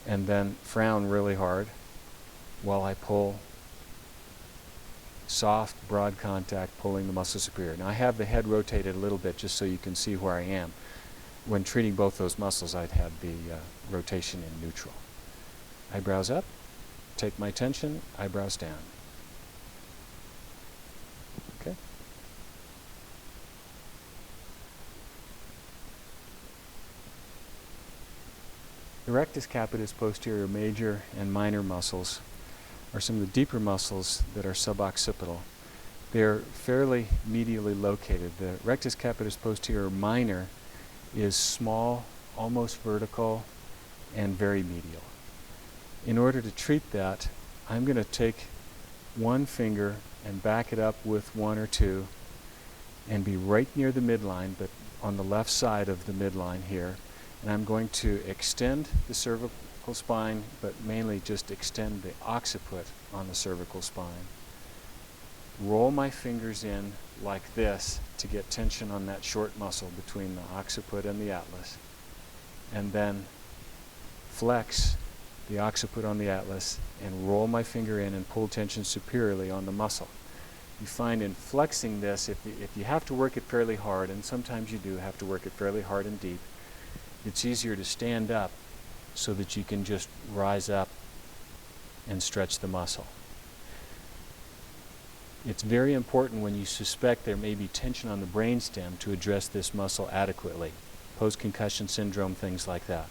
and then frown really hard while I pull soft, broad contact, pulling the muscle superior. Now I have the head rotated a little bit just so you can see where I am. When treating both those muscles, I'd have the rotation in neutral. Eyebrows up, take my tension, eyebrows down. Okay. The rectus capitis posterior major and minor muscles are some of the deeper muscles that are suboccipital. They're fairly medially located. The rectus capitis posterior minor is small, almost vertical, and very medial. In order to treat that, I'm going to take one finger and back it up with 1 or 2 and be right near the midline, but on the left side of the midline here. And I'm going to extend the cervical spine, but mainly just extend the occiput on the cervical spine. Roll my fingers in like this to get tension on that short muscle between the occiput and the atlas. And then flex the occiput on the atlas and roll my finger in and pull tension superiorly on the muscle. You find in flexing this, if you have to work it fairly hard, and sometimes you do have to work it fairly hard and deep, it's easier to stand up so that you can just rise up and stretch the muscle. It's very important when you suspect there may be tension on the brainstem to address this muscle adequately. Post-concussion syndrome, things like that.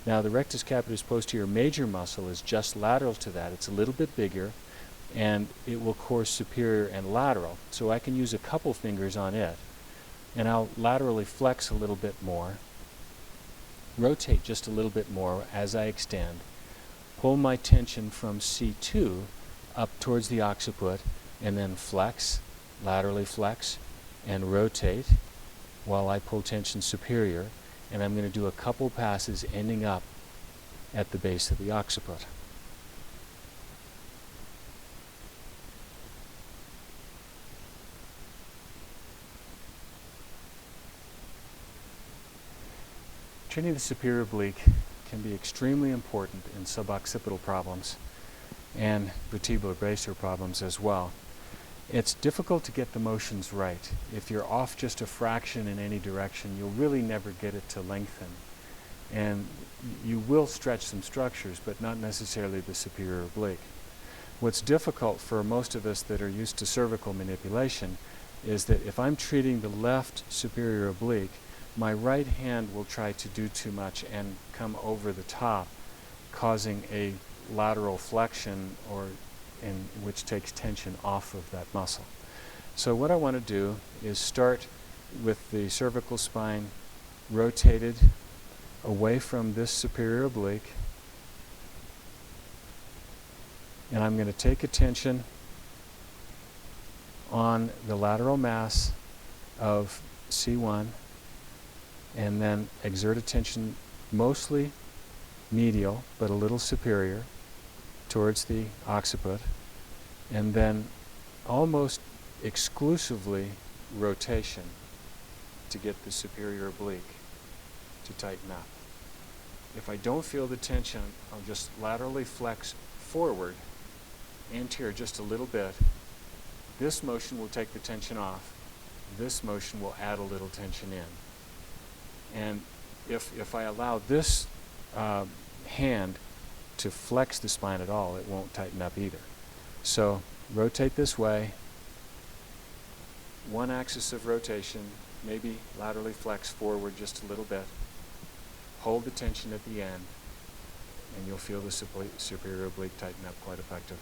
Now the rectus capitis posterior major muscle is just lateral to that. It's a little bit bigger and it will course superior and lateral. So I can use a couple fingers on it and I'll laterally flex a little bit more, rotate just a little bit more as I extend, pull my tension from C2 up towards the occiput, and then flex, laterally flex, and rotate while I pull tension superior. And I'm going to do a couple passes ending up at the base of the occiput. Treating the superior oblique can be extremely important in suboccipital problems and vertebral bracer problems as well. It's difficult to get the motions right. If you're off just a fraction in any direction, you'll really never get it to lengthen. And you will stretch some structures, but not necessarily the superior oblique. What's difficult for most of us that are used to cervical manipulation is that if I'm treating the left superior oblique, my right hand will try to do too much and come over the top, causing a lateral flexion which takes tension off of that muscle. So what I want to do is start with the cervical spine rotated away from this superior oblique, and I'm going to take a tension on the lateral mass of C1 and then exert a tension mostly medial but a little superior towards the occiput, and then almost exclusively rotation to get the superior oblique to tighten up. If I don't feel the tension, I'll just laterally flex forward, anterior just a little bit. This motion will take the tension off. This motion will add a little tension in. And if I allow this hand to flex the spine at all, it won't tighten up either. So rotate this way, one axis of rotation, maybe laterally flex forward just a little bit, hold the tension at the end, and you'll feel the superior oblique tighten up quite effectively.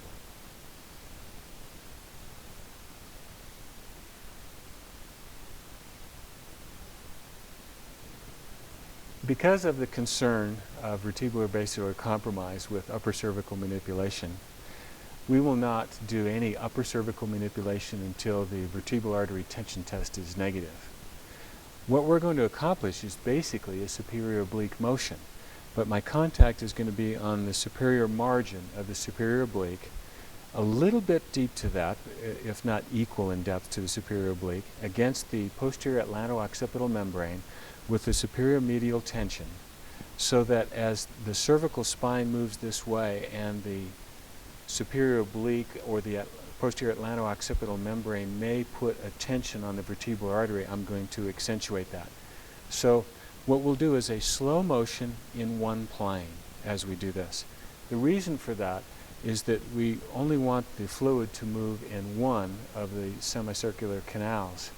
Because of the concern of vertebropelvic compromise with upper cervical manipulation, we will not do any upper cervical manipulation until the vertebral artery tension test is negative. What we're going to accomplish is basically a superior oblique motion, but my contact is going to be on the superior margin of the superior oblique, a little bit deep to that, if not equal in depth to the superior oblique, against the posterior atlanto-occipital membrane with the superior medial tension, so that as the cervical spine moves this way and the superior oblique or the posterior atlanto-occipital membrane may put a tension on the vertebral artery, I'm going to accentuate that. So what we'll do is a slow motion in one plane as we do this. The reason for that is that we only want the fluid to move in one of the semicircular canals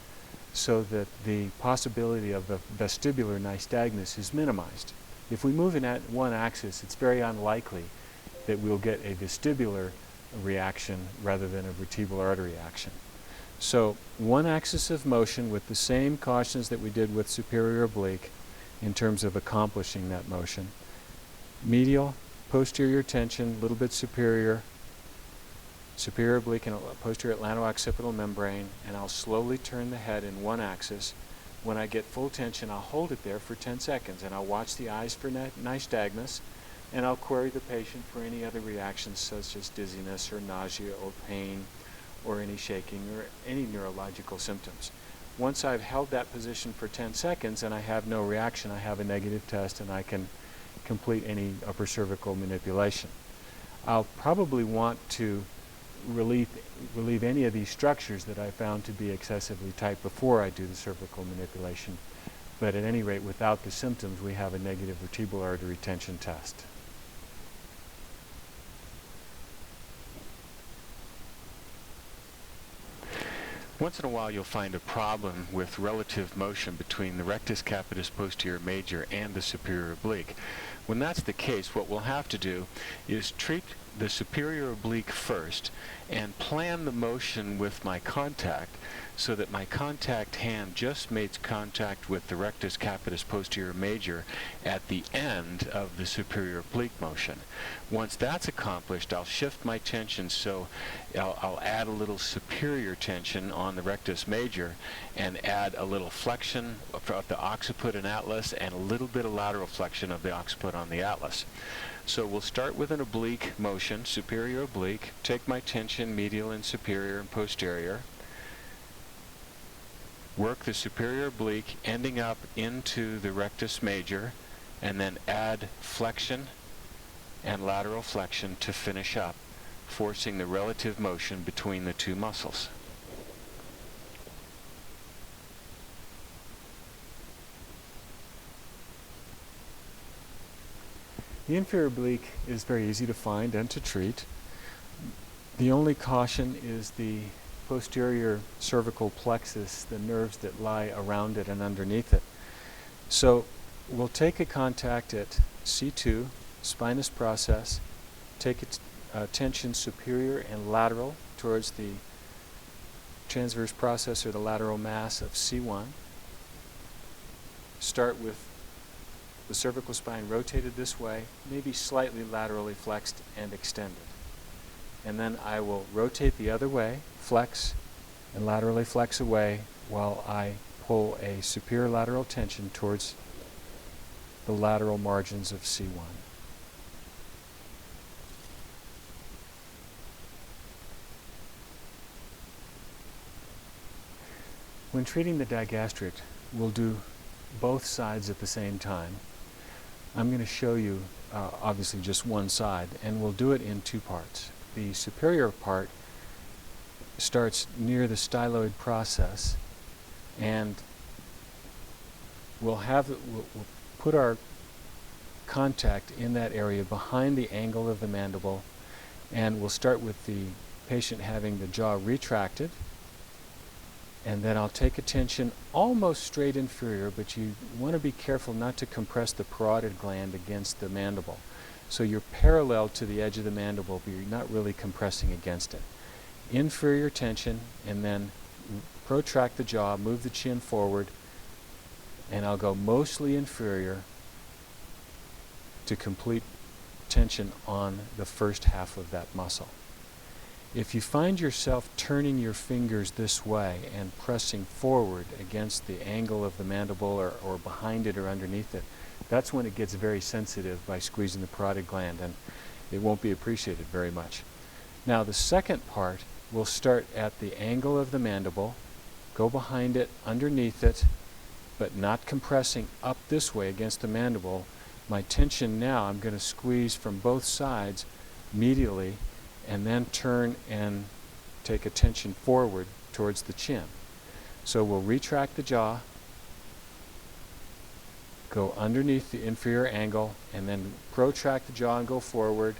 so that the possibility of a vestibular nystagmus is minimized. If we move in at one axis, it's very unlikely that we'll get a vestibular reaction rather than a vertebral artery action. So one axis of motion with the same cautions that we did with superior oblique in terms of accomplishing that motion. Medial, posterior tension, a little bit superior, superior oblique and posterior atlanto-occipital membrane, and I'll slowly turn the head in one axis. When I get full tension, I'll hold it there for 10 seconds, and I'll watch the eyes for nystagmus, and I'll query the patient for any other reactions such as dizziness or nausea or pain or any shaking or any neurological symptoms. Once I've held that position for 10 seconds and I have no reaction, I have a negative test and I can complete any upper cervical manipulation. I'll probably want to relieve any of these structures that I found to be excessively tight before I do the cervical manipulation. But at any rate, without the symptoms, we have a negative vertebral artery tension test. Once in a while you'll find a problem with relative motion between the rectus capitis posterior major and the superior oblique. When that's the case, what we'll have to do is treat the superior oblique first and plan the motion with my contact so that my contact hand just makes contact with the rectus capitis posterior major at the end of the superior oblique motion. Once that's accomplished, I'll shift my tension so I'll add a little superior tension on the rectus major and add a little flexion of the occiput and atlas and a little bit of lateral flexion of the occiput on the atlas. So we'll start with an oblique motion, superior oblique, take my tension medial and superior and posterior, work the superior oblique ending up into the rectus major, and then add flexion and lateral flexion to finish up, forcing the relative motion between the two muscles. The inferior oblique is very easy to find and to treat. The only caution is the posterior cervical plexus, the nerves that lie around it and underneath it. So we'll take a contact at C2, spinous process, take a tension superior and lateral towards the transverse process or the lateral mass of C1. Start with the cervical spine rotated this way, maybe slightly laterally flexed and extended. And then I will rotate the other way, flex, and laterally flex away while I pull a superior lateral tension towards the lateral margins of C1. When treating the digastric, we'll do both sides at the same time. I'm going to show you obviously just one side, and we'll do it in two parts. The superior part starts near the styloid process, and we'll put our contact in that area behind the angle of the mandible, and we'll start with the patient having the jaw retracted, and then I'll take attention almost straight inferior, but you want to be careful not to compress the parotid gland against the mandible. So you're parallel to the edge of the mandible, but you're not really compressing against it. Inferior tension, and then protract the jaw, move the chin forward, and I'll go mostly inferior to complete tension on the first half of that muscle. If you find yourself turning your fingers this way and pressing forward against the angle of the mandible or behind it or underneath it, that's when it gets very sensitive by squeezing the parotid gland, and it won't be appreciated very much. Now the second part will start at the angle of the mandible, go behind it, underneath it, but not compressing up this way against the mandible. My tension now, I'm going to squeeze from both sides medially, and then turn and take a tension forward towards the chin. So we'll retract the jaw, go underneath the inferior angle, and then protract the jaw and go forward,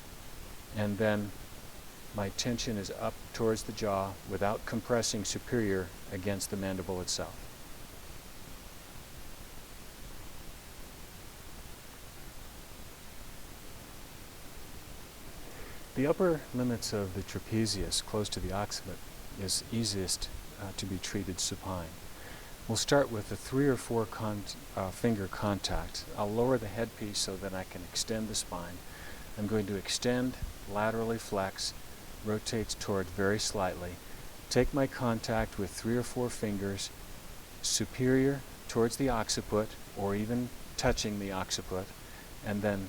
and then my tension is up towards the jaw without compressing superior against the mandible itself. The upper limits of the trapezius, close to the occiput, is easiest to be treated supine. We'll start with a 3 or 4 finger contact. I'll lower the headpiece so that I can extend the spine. I'm going to extend, laterally flex, rotate toward very slightly. Take my contact with 3 or 4 fingers, superior towards the occiput, or even touching the occiput, and then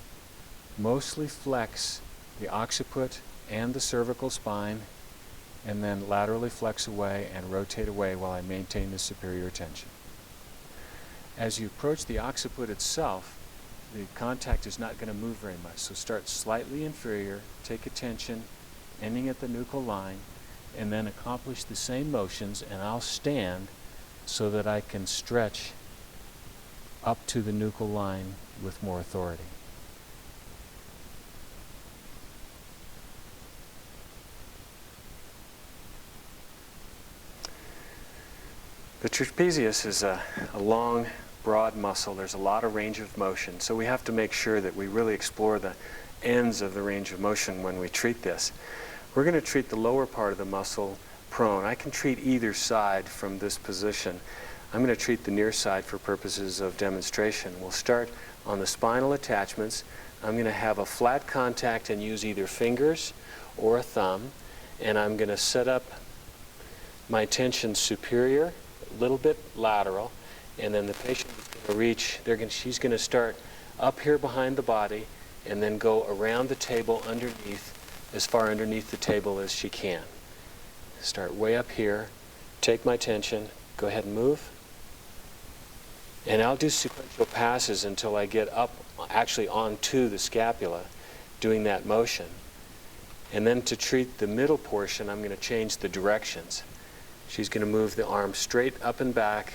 mostly flex the occiput and the cervical spine, and then laterally flex away and rotate away while I maintain the superior tension. As you approach the occiput itself, the contact is not going to move very much, so start slightly inferior, take a tension, ending at the nuchal line, and then accomplish the same motions, and I'll stand so that I can stretch up to the nuchal line with more authority. The trapezius is a long, broad muscle. There's a lot of range of motion, so we have to make sure that we really explore the ends of the range of motion when we treat this. We're going to treat the lower part of the muscle prone. I can treat either side from this position. I'm going to treat the near side for purposes of demonstration. We'll start on the spinal attachments. I'm going to have a flat contact and use either fingers or a thumb, and I'm going to set up my tension superior, a little bit lateral, and then the patient is going to reach, she's going to start up here behind the body and then go around the table underneath, as far underneath the table as she can. Start way up here, take my tension, go ahead and move, and I'll do sequential passes until I get up actually onto the scapula doing that motion. And then to treat the middle portion, I'm going to change the directions. She's going to move the arm straight up and back,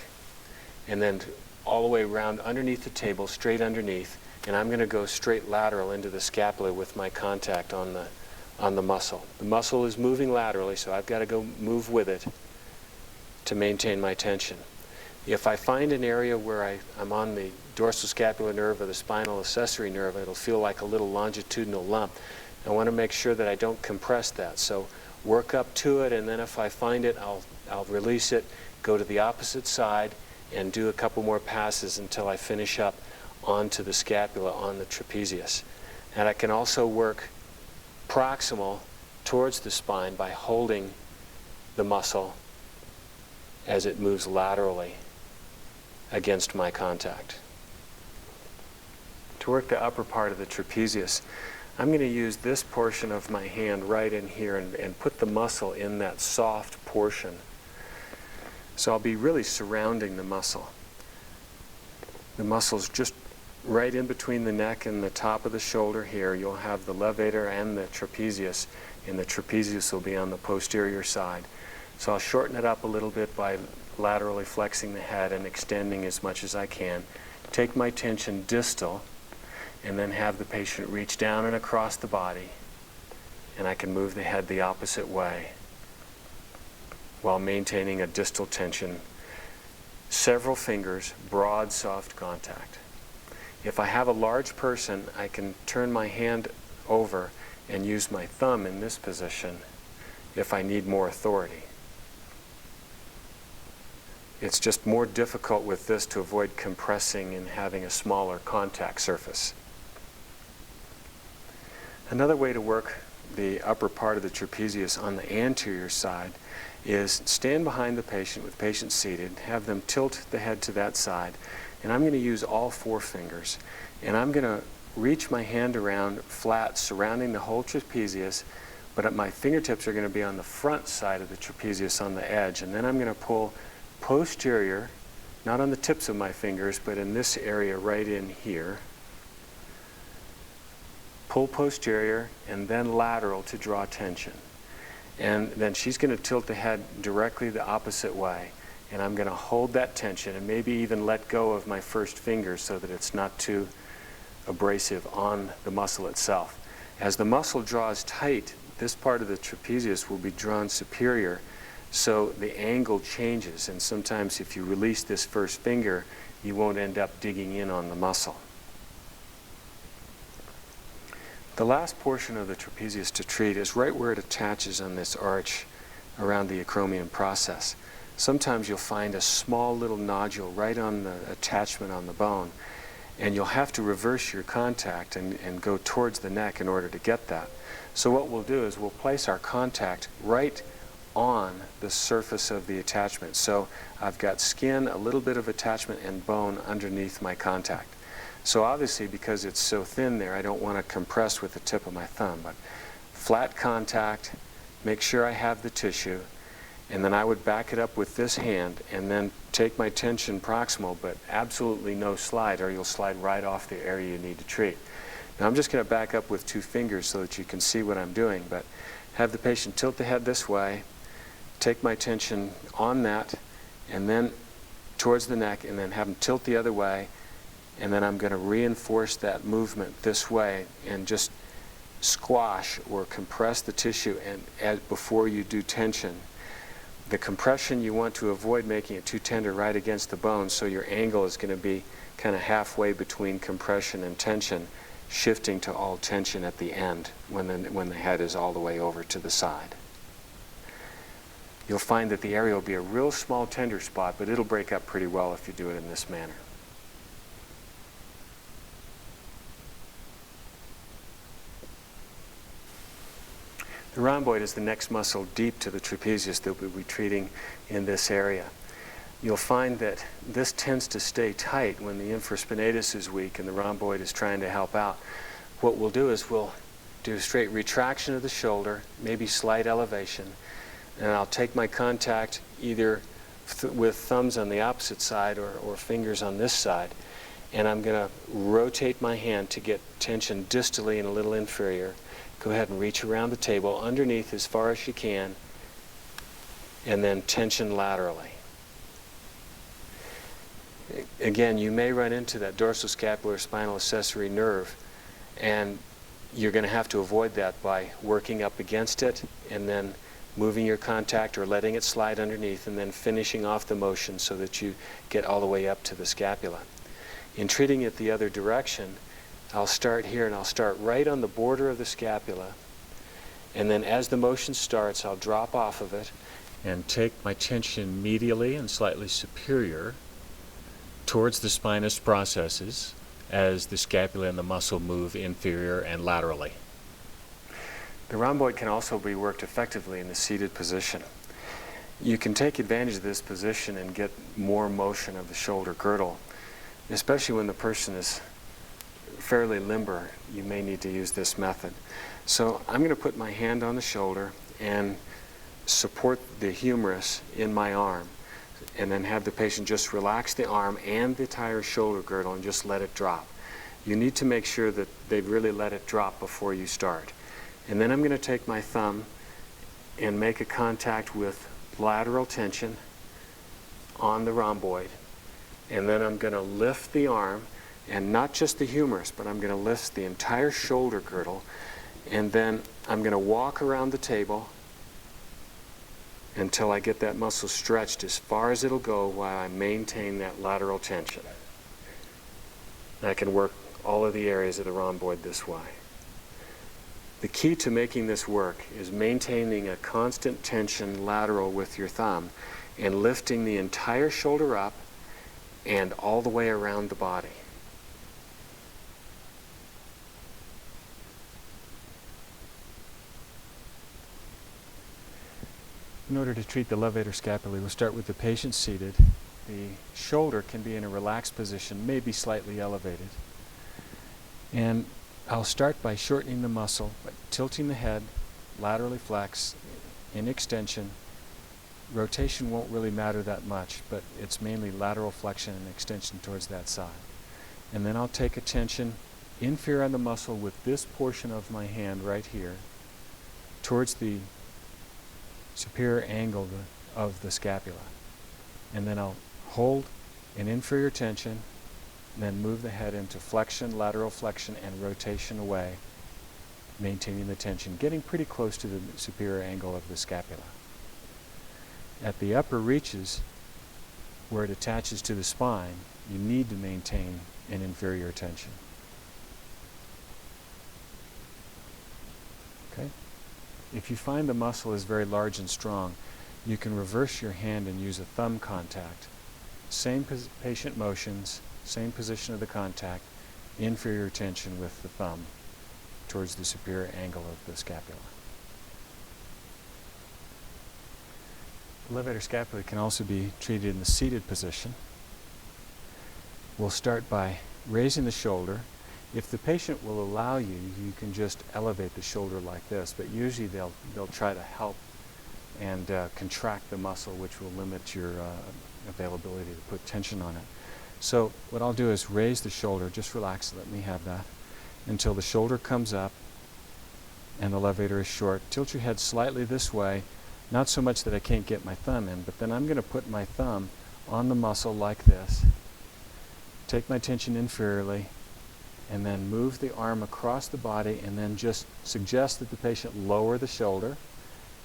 and then all the way around underneath the table, straight underneath, and I'm going to go straight lateral into the scapula with my contact on the muscle. The muscle is moving laterally, so I've got to go move with it to maintain my tension. If I find an area where I'm on the dorsal scapular nerve or the spinal accessory nerve, it'll feel like a little longitudinal lump. I want to make sure that I don't compress that. So work up to it, and then if I find it, I'll release it, go to the opposite side, and do a couple more passes until I finish up onto the scapula on the trapezius. And I can also work proximal towards the spine by holding the muscle as it moves laterally against my contact. To work the upper part of the trapezius, I'm going to use this portion of my hand right in here and put the muscle in that soft portion. So I'll be really surrounding the muscle. The muscle's just right in between the neck and the top of the shoulder here. You'll have the levator and the trapezius, and the trapezius will be on the posterior side. So I'll shorten it up a little bit by laterally flexing the head and extending as much as I can. Take my tension distal, and then have the patient reach down and across the body, and I can move the head the opposite way while maintaining a distal tension. Several fingers, broad, soft contact. If I have a large person, I can turn my hand over and use my thumb in this position if I need more authority. It's just more difficult with this to avoid compressing and having a smaller contact surface. Another way to work the upper part of the trapezius on the anterior side is stand behind the patient with patient seated, have them tilt the head to that side, and I'm going to use all 4 fingers. And I'm going to reach my hand around flat, surrounding the whole trapezius, but my fingertips are going to be on the front side of the trapezius on the edge. And then I'm going to pull posterior, not on the tips of my fingers, but in this area right in here. Pull posterior and then lateral to draw tension. And then she's going to tilt the head directly the opposite way. And I'm going to hold that tension and maybe even let go of my first finger so that it's not too abrasive on the muscle itself. As the muscle draws tight, this part of the trapezius will be drawn superior, so the angle changes. And sometimes if you release this first finger, you won't end up digging in on the muscle. The last portion of the trapezius to treat is right where it attaches on this arch around the acromion process. Sometimes you'll find a small little nodule right on the attachment on the bone, and you'll have to reverse your contact and go towards the neck in order to get that. So what we'll do is we'll place our contact right on the surface of the attachment. So I've got skin, a little bit of attachment, and bone underneath my contact. So obviously, because it's so thin there, I don't want to compress with the tip of my thumb, but flat contact, make sure I have the tissue, and then I would back it up with this hand and then take my tension proximal, but absolutely no slide, or you'll slide right off the area you need to treat. Now I'm just going to back up with 2 fingers so that you can see what I'm doing, but have the patient tilt the head this way, take my tension on that, and then towards the neck, and then have them tilt the other way, and then I'm going to reinforce that movement this way and just squash or compress the tissue before you do tension. The compression, you want to avoid making it too tender right against the bone, so your angle is going to be kind of halfway between compression and tension, shifting to all tension at the end when the head is all the way over to the side. You'll find that the area will be a real small tender spot, but it'll break up pretty well if you do it in this manner. The rhomboid is the next muscle deep to the trapezius that we'll be treating in this area. You'll find that this tends to stay tight when the infraspinatus is weak and the rhomboid is trying to help out. What we'll do is we'll do a straight retraction of the shoulder, maybe slight elevation, and I'll take my contact either with thumbs on the opposite side or fingers on this side, and I'm going to rotate my hand to get tension distally and a little inferior. Go ahead and reach around the table underneath as far as you can, and then tension laterally. Again, you may run into that dorsoscapular spinal accessory nerve, and you're going to have to avoid that by working up against it and then moving your contact or letting it slide underneath and then finishing off the motion so that you get all the way up to the scapula. In treating it the other direction, I'll start here and I'll start right on the border of the scapula, and then as the motion starts, I'll drop off of it and take my tension medially and slightly superior towards the spinous processes as the scapula and the muscle move inferior and laterally. The rhomboid can also be worked effectively in the seated position. You can take advantage of this position and get more motion of the shoulder girdle, especially when the person is fairly limber. You may need to use this method. So I'm going to put my hand on the shoulder and support the humerus in my arm, and then have the patient just relax the arm and the entire shoulder girdle and just let it drop. You need to make sure that they've really let it drop before you start. And then I'm going to take my thumb and make a contact with lateral tension on the rhomboid. And then I'm going to lift the arm, and not just the humerus, but I'm going to lift the entire shoulder girdle. And then I'm going to walk around the table until I get that muscle stretched as far as it'll go while I maintain that lateral tension. I can work all of the areas of the rhomboid this way. The key to making this work is maintaining a constant tension lateral with your thumb and lifting the entire shoulder up and all the way around the body. In order to treat the levator scapulae, we'll start with the patient seated. The shoulder can be in a relaxed position, maybe slightly elevated. And I'll start by shortening the muscle, by tilting the head, laterally flex, in extension. Rotation won't really matter that much, but it's mainly lateral flexion and extension towards that side. And then I'll take a tension inferior on the muscle with this portion of my hand right here towards the superior angle of the scapula. And then I'll hold an inferior tension, and then move the head into flexion, lateral flexion, and rotation away, maintaining the tension, getting pretty close to the superior angle of the scapula. At the upper reaches, where it attaches to the spine, you need to maintain an inferior tension. Okay? If you find the muscle is very large and strong, you can reverse your hand and use a thumb contact. Same patient motions, same position of the contact, inferior tension with the thumb towards the superior angle of the scapula. The levator scapulae can also be treated in the seated position. We'll start by raising the shoulder. If the patient will allow you, you can just elevate the shoulder like this, but usually they'll try to help and contract the muscle, which will limit your availability to put tension on it. So what I'll do is raise the shoulder, just relax, let me have that, until the shoulder comes up and the levator is short. Tilt your head slightly this way, not so much that I can't get my thumb in, but then I'm going to put my thumb on the muscle like this, take my tension inferiorly, and then move the arm across the body, and then just suggest that the patient lower the shoulder,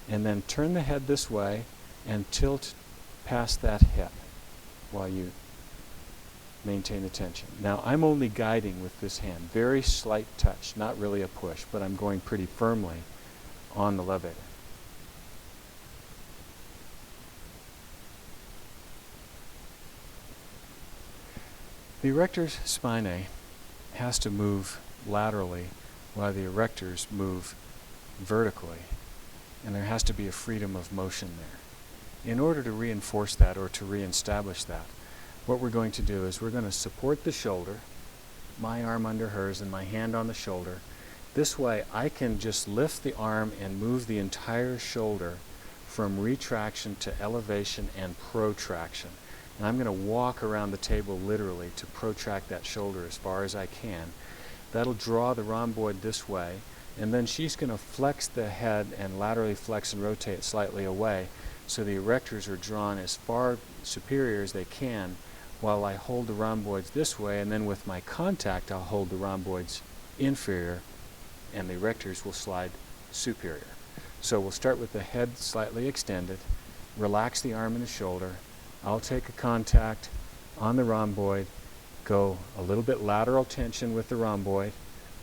and then turn the head this way and tilt past that hip while you maintain the tension. Now I'm only guiding with this hand, very slight touch, not really a push, but I'm going pretty firmly on the levator. The erectors spinae has to move laterally while the erectors move vertically, and there has to be a freedom of motion there. In order to reinforce that or to reestablish that, what we're going to do is we're going to support the shoulder, my arm under hers and my hand on the shoulder. This way I can just lift the arm and move the entire shoulder from retraction to elevation and protraction. And I'm going to walk around the table literally to protract that shoulder as far as I can. That'll draw the rhomboid this way, and then she's going to flex the head and laterally flex and rotate slightly away, so the erectors are drawn as far superior as they can while I hold the rhomboids this way, and then with my contact I'll hold the rhomboids inferior and the erectors will slide superior. So we'll start with the head slightly extended, relax the arm and the shoulder. I'll take a contact on the rhomboid, go a little bit lateral tension with the rhomboid.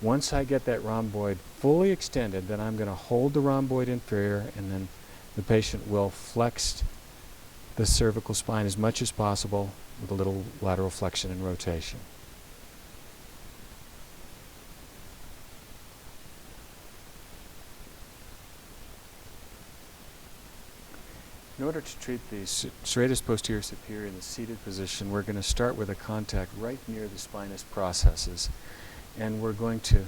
Once I get that rhomboid fully extended, then I'm going to hold the rhomboid inferior, and then the patient will flex the cervical spine as much as possible with a little lateral flexion and rotation. In order to treat the serratus posterior superior in the seated position, we're going to start with a contact right near the spinous processes. And we're going to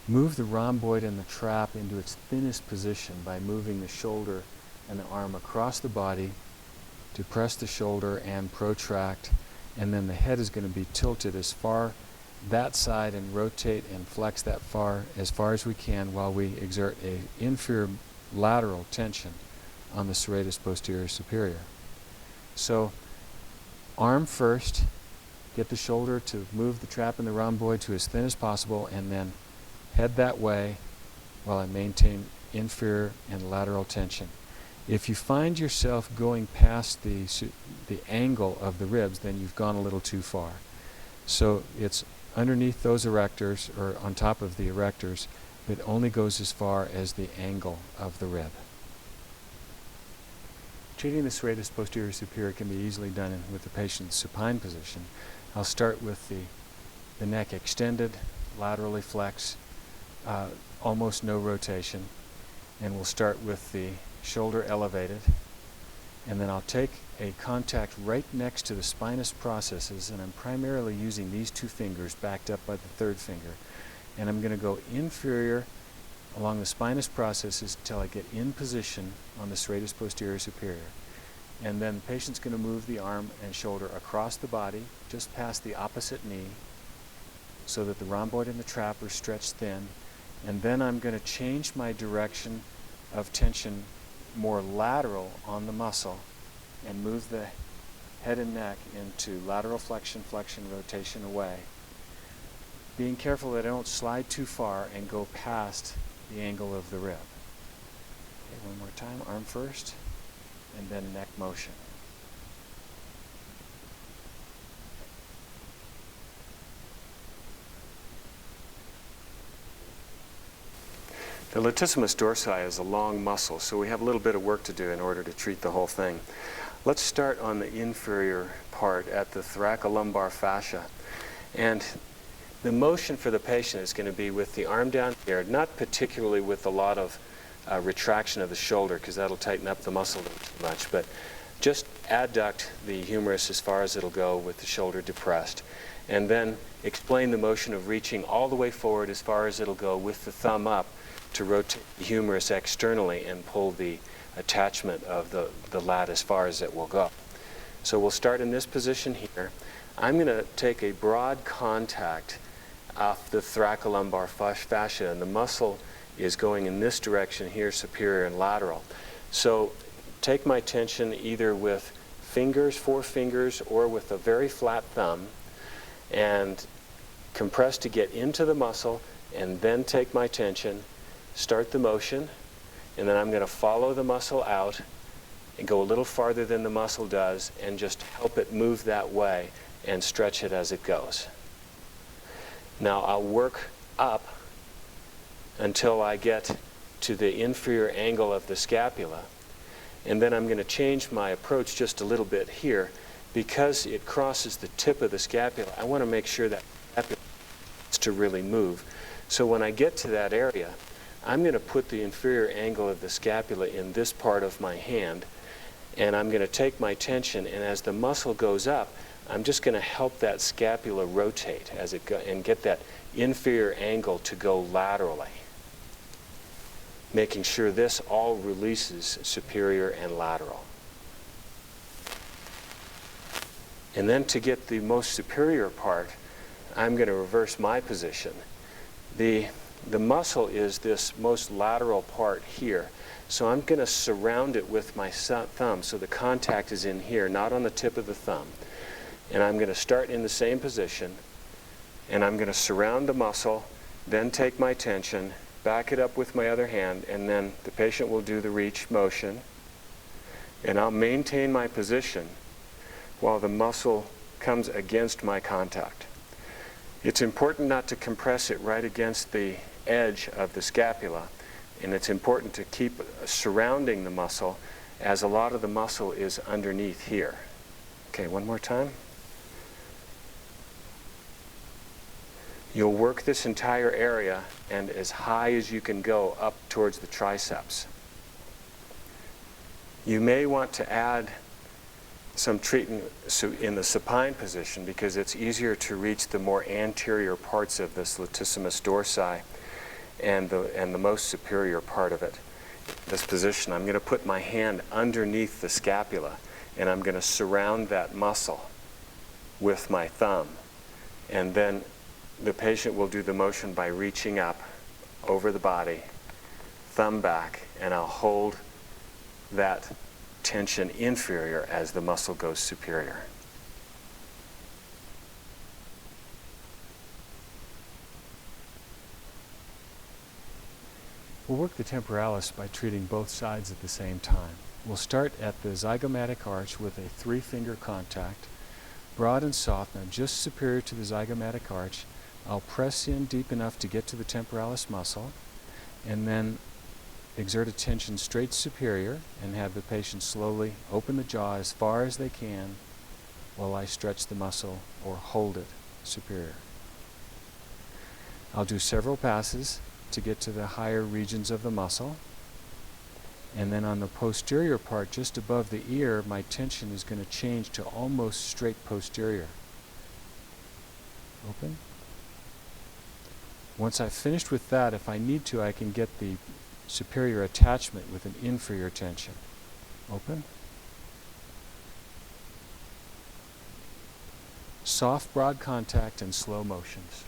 move the rhomboid and the trap into its thinnest position by moving the shoulder and the arm across the body to press the shoulder and protract. And then the head is going to be tilted as far that side and rotate and flex that as far as we can while we exert a inferior lateral tension on the serratus posterior superior. So arm first, get the shoulder to move the trap and the rhomboid to as thin as possible, and then head that way while I maintain inferior and lateral tension. If you find yourself going past the angle of the ribs, then you've gone a little too far. So it's underneath those erectors, or on top of the erectors, but only goes as far as the angle of the rib. Treating the serratus posterior superior can be easily done with the patient's supine position. I'll start with the neck extended, laterally flex, almost no rotation, and we'll start with the shoulder elevated, and then I'll take a contact right next to the spinous processes, and I'm primarily using these two fingers backed up by the third finger, and I'm going to go inferior along the spinous processes until I get in position on the serratus posterior superior. And then the patient's going to move the arm and shoulder across the body, just past the opposite knee, so that the rhomboid and the trap are stretched thin. And then I'm going to change my direction of tension more lateral on the muscle and move the head and neck into lateral flexion, flexion, rotation away. Being careful that I don't slide too far and go past the angle of the rib. Okay, one more time, arm first, and then neck motion. The latissimus dorsi is a long muscle, so we have a little bit of work to do in order to treat the whole thing. Let's start on the inferior part at the thoracolumbar fascia. And the motion for the patient is going to be with the arm down here, not particularly with a lot of retraction of the shoulder, because that'll tighten up the muscle too much, but just adduct the humerus as far as it'll go with the shoulder depressed. And then explain the motion of reaching all the way forward as far as it'll go with the thumb up to rotate the humerus externally and pull the attachment of the lat as far as it will go. So we'll start in this position here. I'm going to take a broad contact off the thoracolumbar fascia, and the muscle is going in this direction here, superior and lateral. So take my tension either with fingers, 4 fingers, or with a very flat thumb, and compress to get into the muscle, and then take my tension, start the motion, and then I'm going to follow the muscle out and go a little farther than the muscle does and just help it move that way and stretch it as it goes. Now I'll work up until I get to the inferior angle of the scapula, and then I'm going to change my approach just a little bit here. Because it crosses the tip of the scapula, I want to make sure that scapula is to really move. So when I get to that area, I'm going to put the inferior angle of the scapula in this part of my hand, and I'm going to take my tension, and as the muscle goes up, I'm just going to help that scapula rotate as it goes and get that inferior angle to go laterally, making sure this all releases superior and lateral. And then to get the most superior part, I'm going to reverse my position. The muscle is this most lateral part here. So I'm going to surround it with my thumb so the contact is in here, not on the tip of the thumb. And I'm going to start in the same position, and I'm going to surround the muscle, then take my tension, back it up with my other hand, and then the patient will do the reach motion. And I'll maintain my position while the muscle comes against my contact. It's important not to compress it right against the edge of the scapula, and it's important to keep surrounding the muscle, as a lot of the muscle is underneath here. Okay, one more time. You'll work this entire area and as high as you can go up towards the triceps. You may want to add some treatment in the supine position because it's easier to reach the more anterior parts of this latissimus dorsi and the most superior part of it. This position, I'm going to put my hand underneath the scapula and I'm going to surround that muscle with my thumb. And then the patient will do the motion by reaching up over the body, thumb back, and I'll hold that tension inferior as the muscle goes superior. We'll work the temporalis by treating both sides at the same time. We'll start at the zygomatic arch with a 3-finger contact, broad and soft, now just superior to the zygomatic arch. I'll press in deep enough to get to the temporalis muscle, and then exert a tension straight superior and have the patient slowly open the jaw as far as they can while I stretch the muscle or hold it superior. I'll do several passes to get to the higher regions of the muscle, and then on the posterior part just above the ear my tension is going to change to almost straight posterior. Open. Once I've finished with that, if I need to, I can get the superior attachment with an inferior tension. Open. Soft, broad contact and slow motions.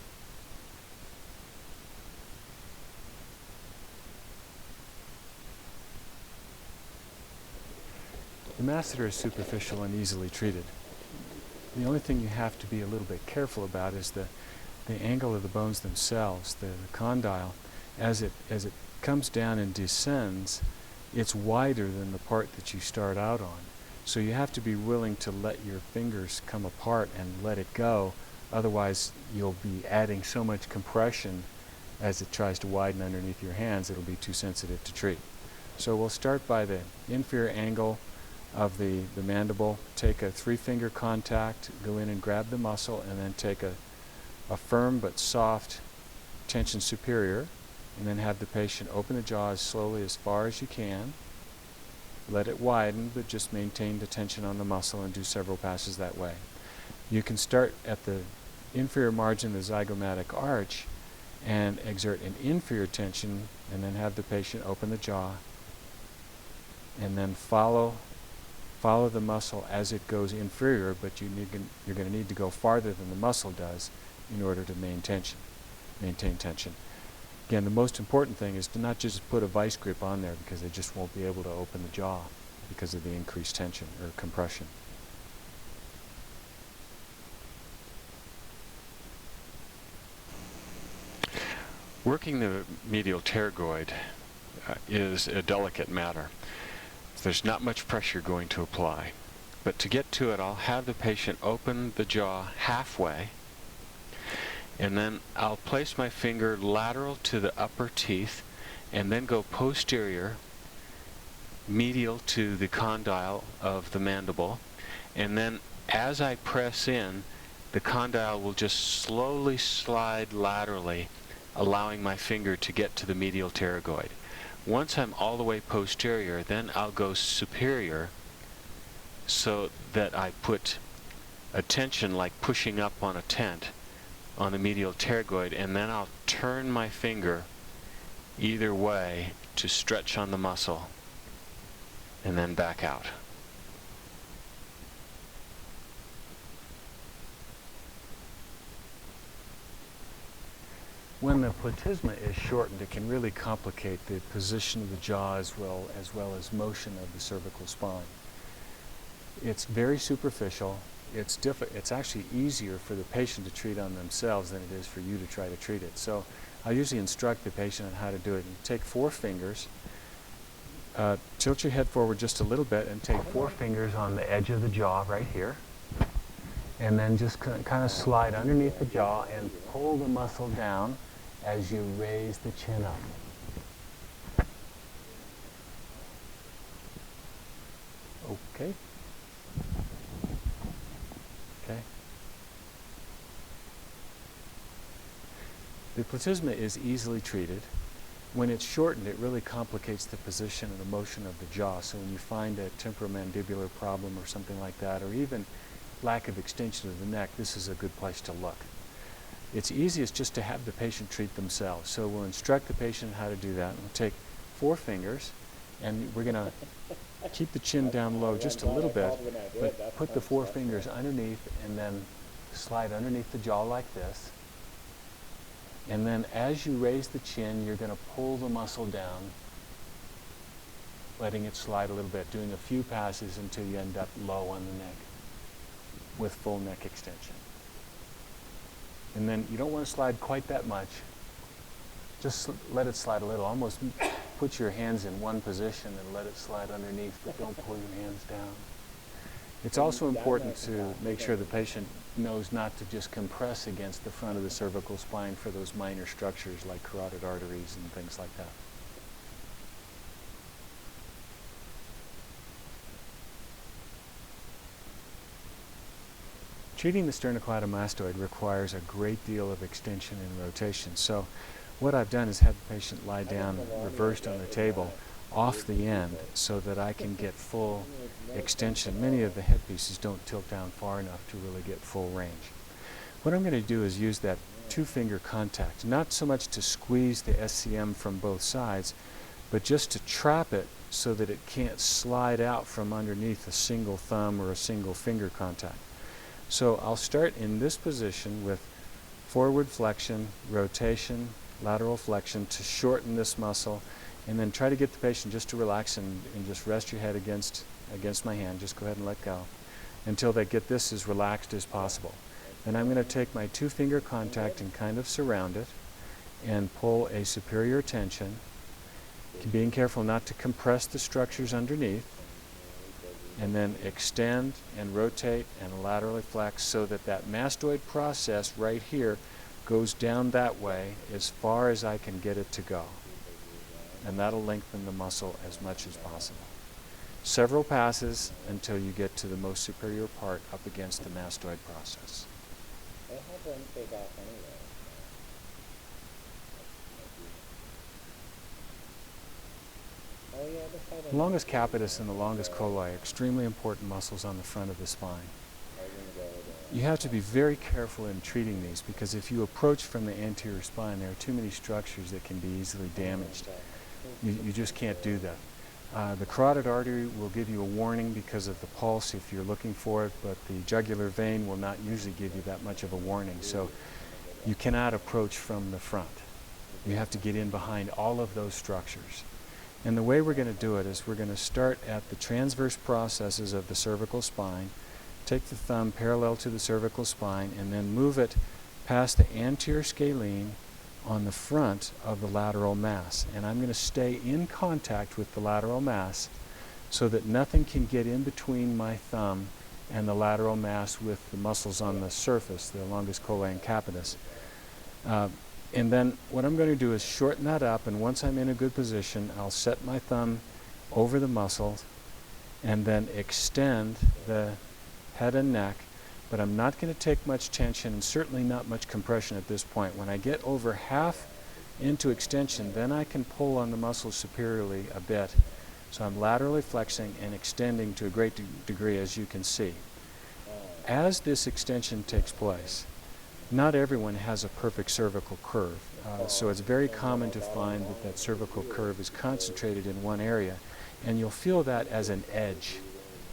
The masseter is superficial and easily treated. The only thing you have to be a little bit careful about is the angle of the bones themselves, the condyle. As it comes down and descends, it's wider than the part that you start out on. So you have to be willing to let your fingers come apart and let it go. Otherwise, you'll be adding so much compression as it tries to widen underneath your hands, it'll be too sensitive to treat. So we'll start by the inferior angle of the mandible, take a 3-finger contact, go in and grab the muscle, and then take a firm but soft tension superior, and then have the patient open the jaw as slowly as far as you can. Let it widen, but just maintain the tension on the muscle and do several passes that way. You can start at the inferior margin of the zygomatic arch and exert an inferior tension, and then have the patient open the jaw, and then follow the muscle as it goes inferior, but you're going to need to go farther than the muscle does in order to maintain tension. Again, the most important thing is to not just put a vice grip on there, because they just won't be able to open the jaw because of the increased tension or compression. Working the medial pterygoid is a delicate matter. There's not much pressure going to apply. But to get to it, I'll have the patient open the jaw halfway, and then I'll place my finger lateral to the upper teeth and then go posterior, medial to the condyle of the mandible, and then as I press in, the condyle will just slowly slide laterally, allowing my finger to get to the medial pterygoid. Once I'm all the way posterior, then I'll go superior so that I put a tension like pushing up on a tent on the medial pterygoid, and then I'll turn my finger either way to stretch on the muscle and then back out. When the platysma is shortened, it can really complicate the position of the jaw as well as motion of the cervical spine. It's very superficial. It's actually easier for the patient to treat on themselves than it is for you to try to treat it. So I usually instruct the patient on how to do it. You take 4 fingers, tilt your head forward just a little bit, and take 4 fingers on the edge of the jaw right here. And then just kind of slide underneath the jaw and pull the muscle down as you raise the chin up. Okay. Okay. The platysma is easily treated. when it's shortened, it really complicates the position and the motion of the jaw. So when you find a temporomandibular problem or something like that, or even lack of extension of the neck, this is a good place to look. It's easiest just to have the patient treat themselves. So we'll instruct the patient how to do that. We'll take 4 fingers, and we're going to keep the chin down low just a little bit, but put the 4 fingers underneath and then slide underneath the jaw like this. And then as you raise the chin, you're going to pull the muscle down, letting it slide a little bit, doing a few passes until you end up low on the neck with full neck extension. And then you don't want to slide quite that much. Just let it slide a little. Almost put your hands in one position and let it slide underneath, but don't pull your hands down. It's also important to make sure the patient knows not to just compress against the front of the cervical spine for those minor structures like carotid arteries and things like that. Treating the sternocleidomastoid requires a great deal of extension and rotation. So what I've done is had the patient lie down reversed on the table off the end so that I can get full extension. Many of the headpieces don't tilt down far enough to really get full range. What I'm going to do is use that 2-finger contact, not so much to squeeze the SCM from both sides, but just to trap it so that it can't slide out from underneath a single thumb or a single finger contact. So I'll start in this position with forward flexion, rotation, lateral flexion to shorten this muscle, and then try to get the patient just to relax and just rest your head against my hand. Just go ahead and let go until they get this as relaxed as possible. Then I'm going to take my 2-finger contact and kind of surround it and pull a superior tension, being careful not to compress the structures underneath, and then extend and rotate and laterally flex so that that mastoid process right here goes down that way as far as I can get it to go. And that'll lengthen the muscle as much as possible. Several passes until you get to the most superior part up against the mastoid process. The longus capitis and the longus colli are extremely important muscles on the front of the spine. You have to be very careful in treating these because if you approach from the anterior spine, there are too many structures that can be easily damaged. You just can't do that. The carotid artery will give you a warning because of the pulse if you're looking for it, but the jugular vein will not usually give you that much of a warning. So you cannot approach from the front. You have to get in behind all of those structures. And the way we're going to do it is we're going to start at the transverse processes of the cervical spine, take the thumb parallel to the cervical spine, and then move it past the anterior scalene on the front of the lateral mass. And I'm going to stay in contact with the lateral mass so that nothing can get in between my thumb and the lateral mass with the muscles on the surface, the longus colli and capitis. And then what I'm going to do is shorten that up, and once I'm in a good position, I'll set my thumb over the muscles and then extend the head and neck, but I'm not going to take much tension and certainly not much compression at this point. When I get over half into extension, then I can pull on the muscles superiorly a bit. So I'm laterally flexing and extending to a great degree, as you can see. As this extension takes place, not everyone has a perfect cervical curve, so it's very common to find that that cervical curve is concentrated in one area, and you'll feel that as an edge.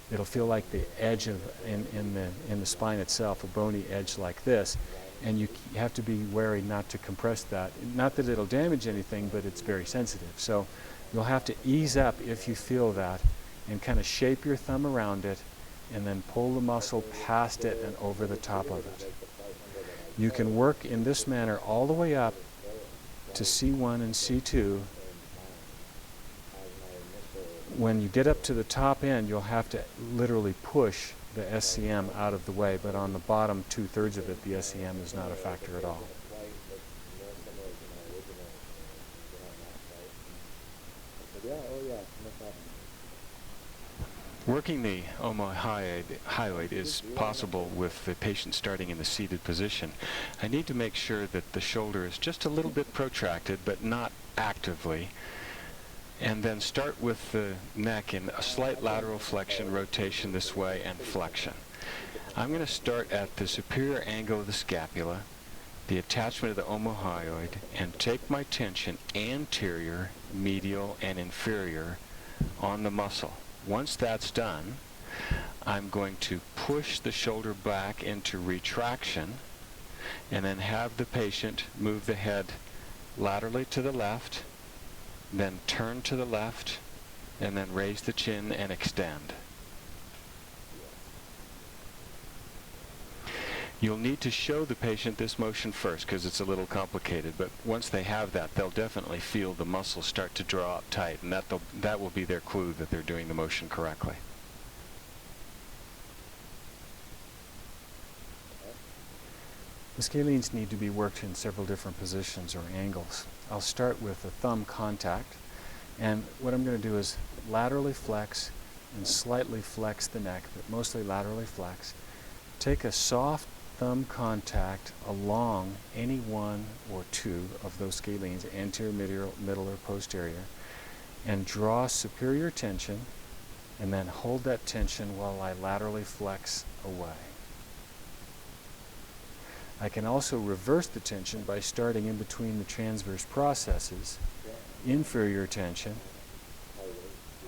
It'll feel like the edge of in the spine itself, a bony edge like this, and you have to be wary not to compress that. Not that it'll damage anything, but it's very sensitive. So you'll have to ease up if you feel that, and kind of shape your thumb around it, and then pull the muscle past it and over the top of it. You can work in this manner all the way up to C1 and C2. When you get up to the top end, you'll have to literally push the SCM out of the way, but on the bottom 2/3 of it, the SCM is not a factor at all. Working the omohyoid is possible with the patient starting in the seated position. I need to make sure that the shoulder is just a little bit protracted, but not actively. And then start with the neck in a slight lateral flexion, rotation this way, and flexion. I'm going to start at the superior angle of the scapula, the attachment of the omohyoid, and take my tension anterior, medial, and inferior on the muscle. Once that's done, I'm going to push the shoulder back into retraction and then have the patient move the head laterally to the left, then turn to the left, and then raise the chin and extend. You'll need to show the patient this motion first because it's a little complicated, but once they have that, they'll definitely feel the muscles start to draw up tight, and that will be their clue that they're doing the motion correctly. The scalenes need to be worked in several different positions or angles. I'll start with a thumb contact, and what I'm going to do is laterally flex and slightly flex the neck, but mostly laterally flex. Take a soft thumb contact along any one or two of those scalenes, anterior, middle, or posterior, and draw superior tension, and then hold that tension while I laterally flex away. I can also reverse the tension by starting in between the transverse processes, inferior tension,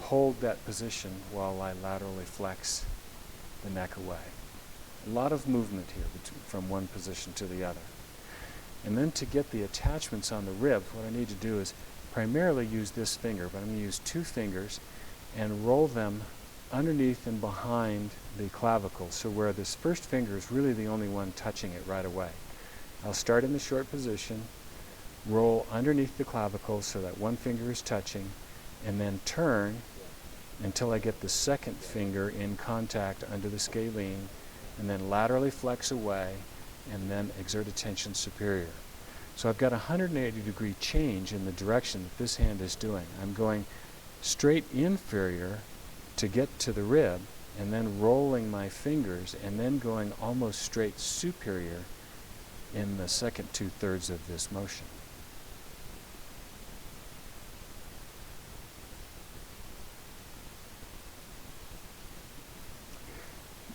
hold that position while I laterally flex the neck away. A lot of movement here from one position to the other. And then to get the attachments on the ribs, what I need to do is primarily use this finger, but I'm going to use two fingers and roll them underneath and behind the clavicle, so where this first finger is really the only one touching it right away. I'll start in the short position, roll underneath the clavicle so that one finger is touching, and then turn until I get the second finger in contact under the scalene, and then laterally flex away, and then exert a tension superior. So I've got a 180-degree change in the direction that this hand is doing. I'm going straight inferior to get to the rib, and then rolling my fingers, and then going almost straight superior in the second two-thirds of this motion.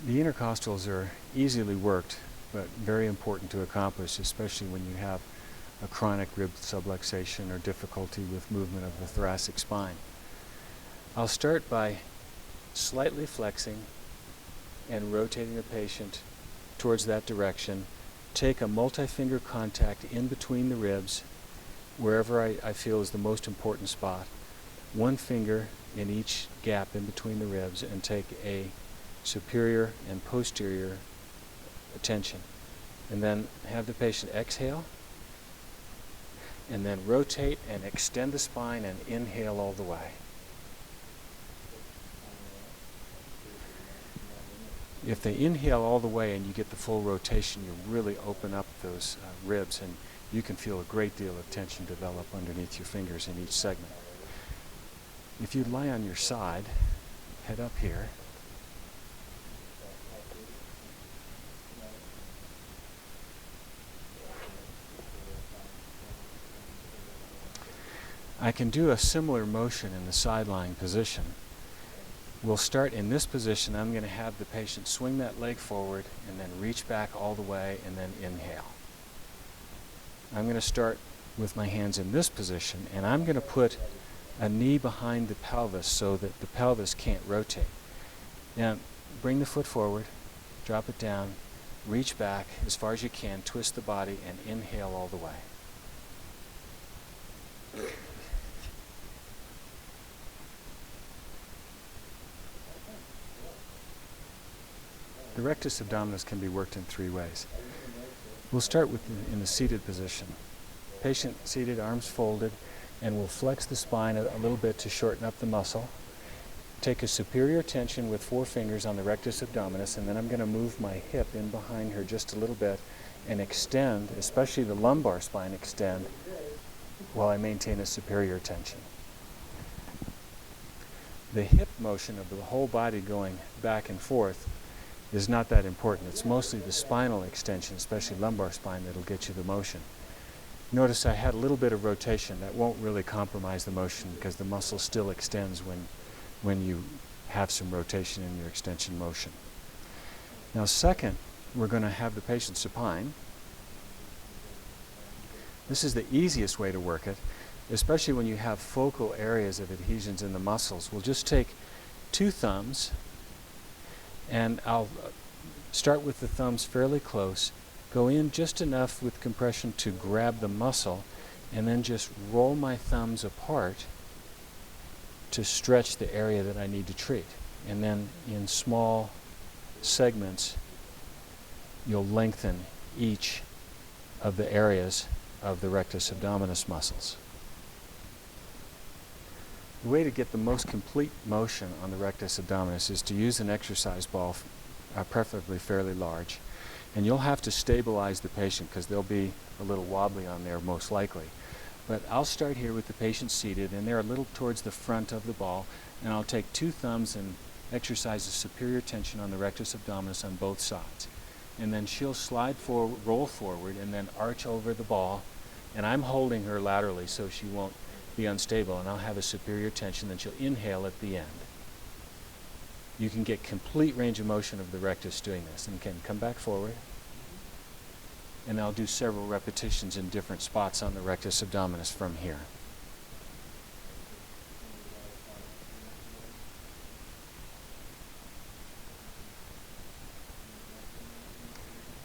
The intercostals are easily worked, but very important to accomplish, especially when you have a chronic rib subluxation or difficulty with movement of the thoracic spine. I'll start by slightly flexing and rotating the patient towards that direction. Take a multi-finger contact in between the ribs, wherever I feel is the most important spot. One finger in each gap in between the ribs, and take a superior and posterior tension. And then have the patient exhale, and then rotate and extend the spine and inhale all the way. If they inhale all the way and you get the full rotation, you really open up those ribs, and you can feel a great deal of tension develop underneath your fingers in each segment. If you lie on your side, head up here, I can do a similar motion in the side lying position. We'll start in this position. I'm going to have the patient swing that leg forward and then reach back all the way and then inhale. I'm going to start with my hands in this position, and I'm going to put a knee behind the pelvis so that the pelvis can't rotate. Now, bring the foot forward, drop it down, reach back as far as you can, twist the body, and inhale all the way. The rectus abdominis can be worked in three ways. We'll start with in the seated position. Patient seated, arms folded, and we'll flex the spine a little bit to shorten up the muscle. Take a superior tension with 4 fingers on the rectus abdominis, and then I'm going to move my hip in behind her just a little bit and extend, especially the lumbar spine extend, while I maintain a superior tension. the hip motion of the whole body going back and forth is not that important. It's mostly the spinal extension, especially lumbar spine, that'll get you the motion. Notice I had a little bit of rotation. That won't really compromise the motion because the muscle still extends when you have some rotation in your extension motion. Now second, we're going to have the patient supine. This is the easiest way to work it, especially when you have focal areas of adhesions in the muscles. We'll just take 2 thumbs, and I'll start with the thumbs fairly close, go in just enough with compression to grab the muscle, and then just roll my thumbs apart to stretch the area that I need to treat. And then in small segments, you'll lengthen each of the areas of the rectus abdominis muscles. The way to get the most complete motion on the rectus abdominis is to use an exercise ball, preferably fairly large. And you'll have to stabilize the patient because they'll be a little wobbly on there most likely. But I'll start here with the patient seated, and they're a little towards the front of the ball, and I'll take 2 thumbs and exercise a superior tension on the rectus abdominis on both sides. And then she'll slide forward, roll forward, and then arch over the ball, and I'm holding her laterally so she won't be unstable, and I'll have a superior tension, then she'll inhale at the end. You can get complete range of motion of the rectus doing this, and can come back forward, and I'll do several repetitions in different spots on the rectus abdominis from here.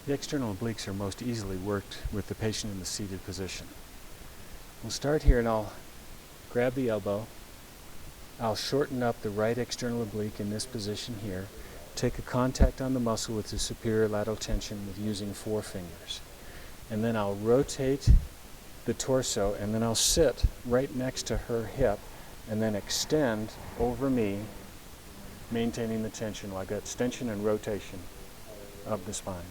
The external obliques are most easily worked with the patient in the seated position. We'll start here, and I'll grab the elbow. I'll shorten up the right external oblique in this position here. Take a contact on the muscle with the superior lateral tension with using 4 fingers. And then I'll rotate the torso, and then I'll sit right next to her hip and then extend over me, maintaining the tension while I got extension and rotation of the spine.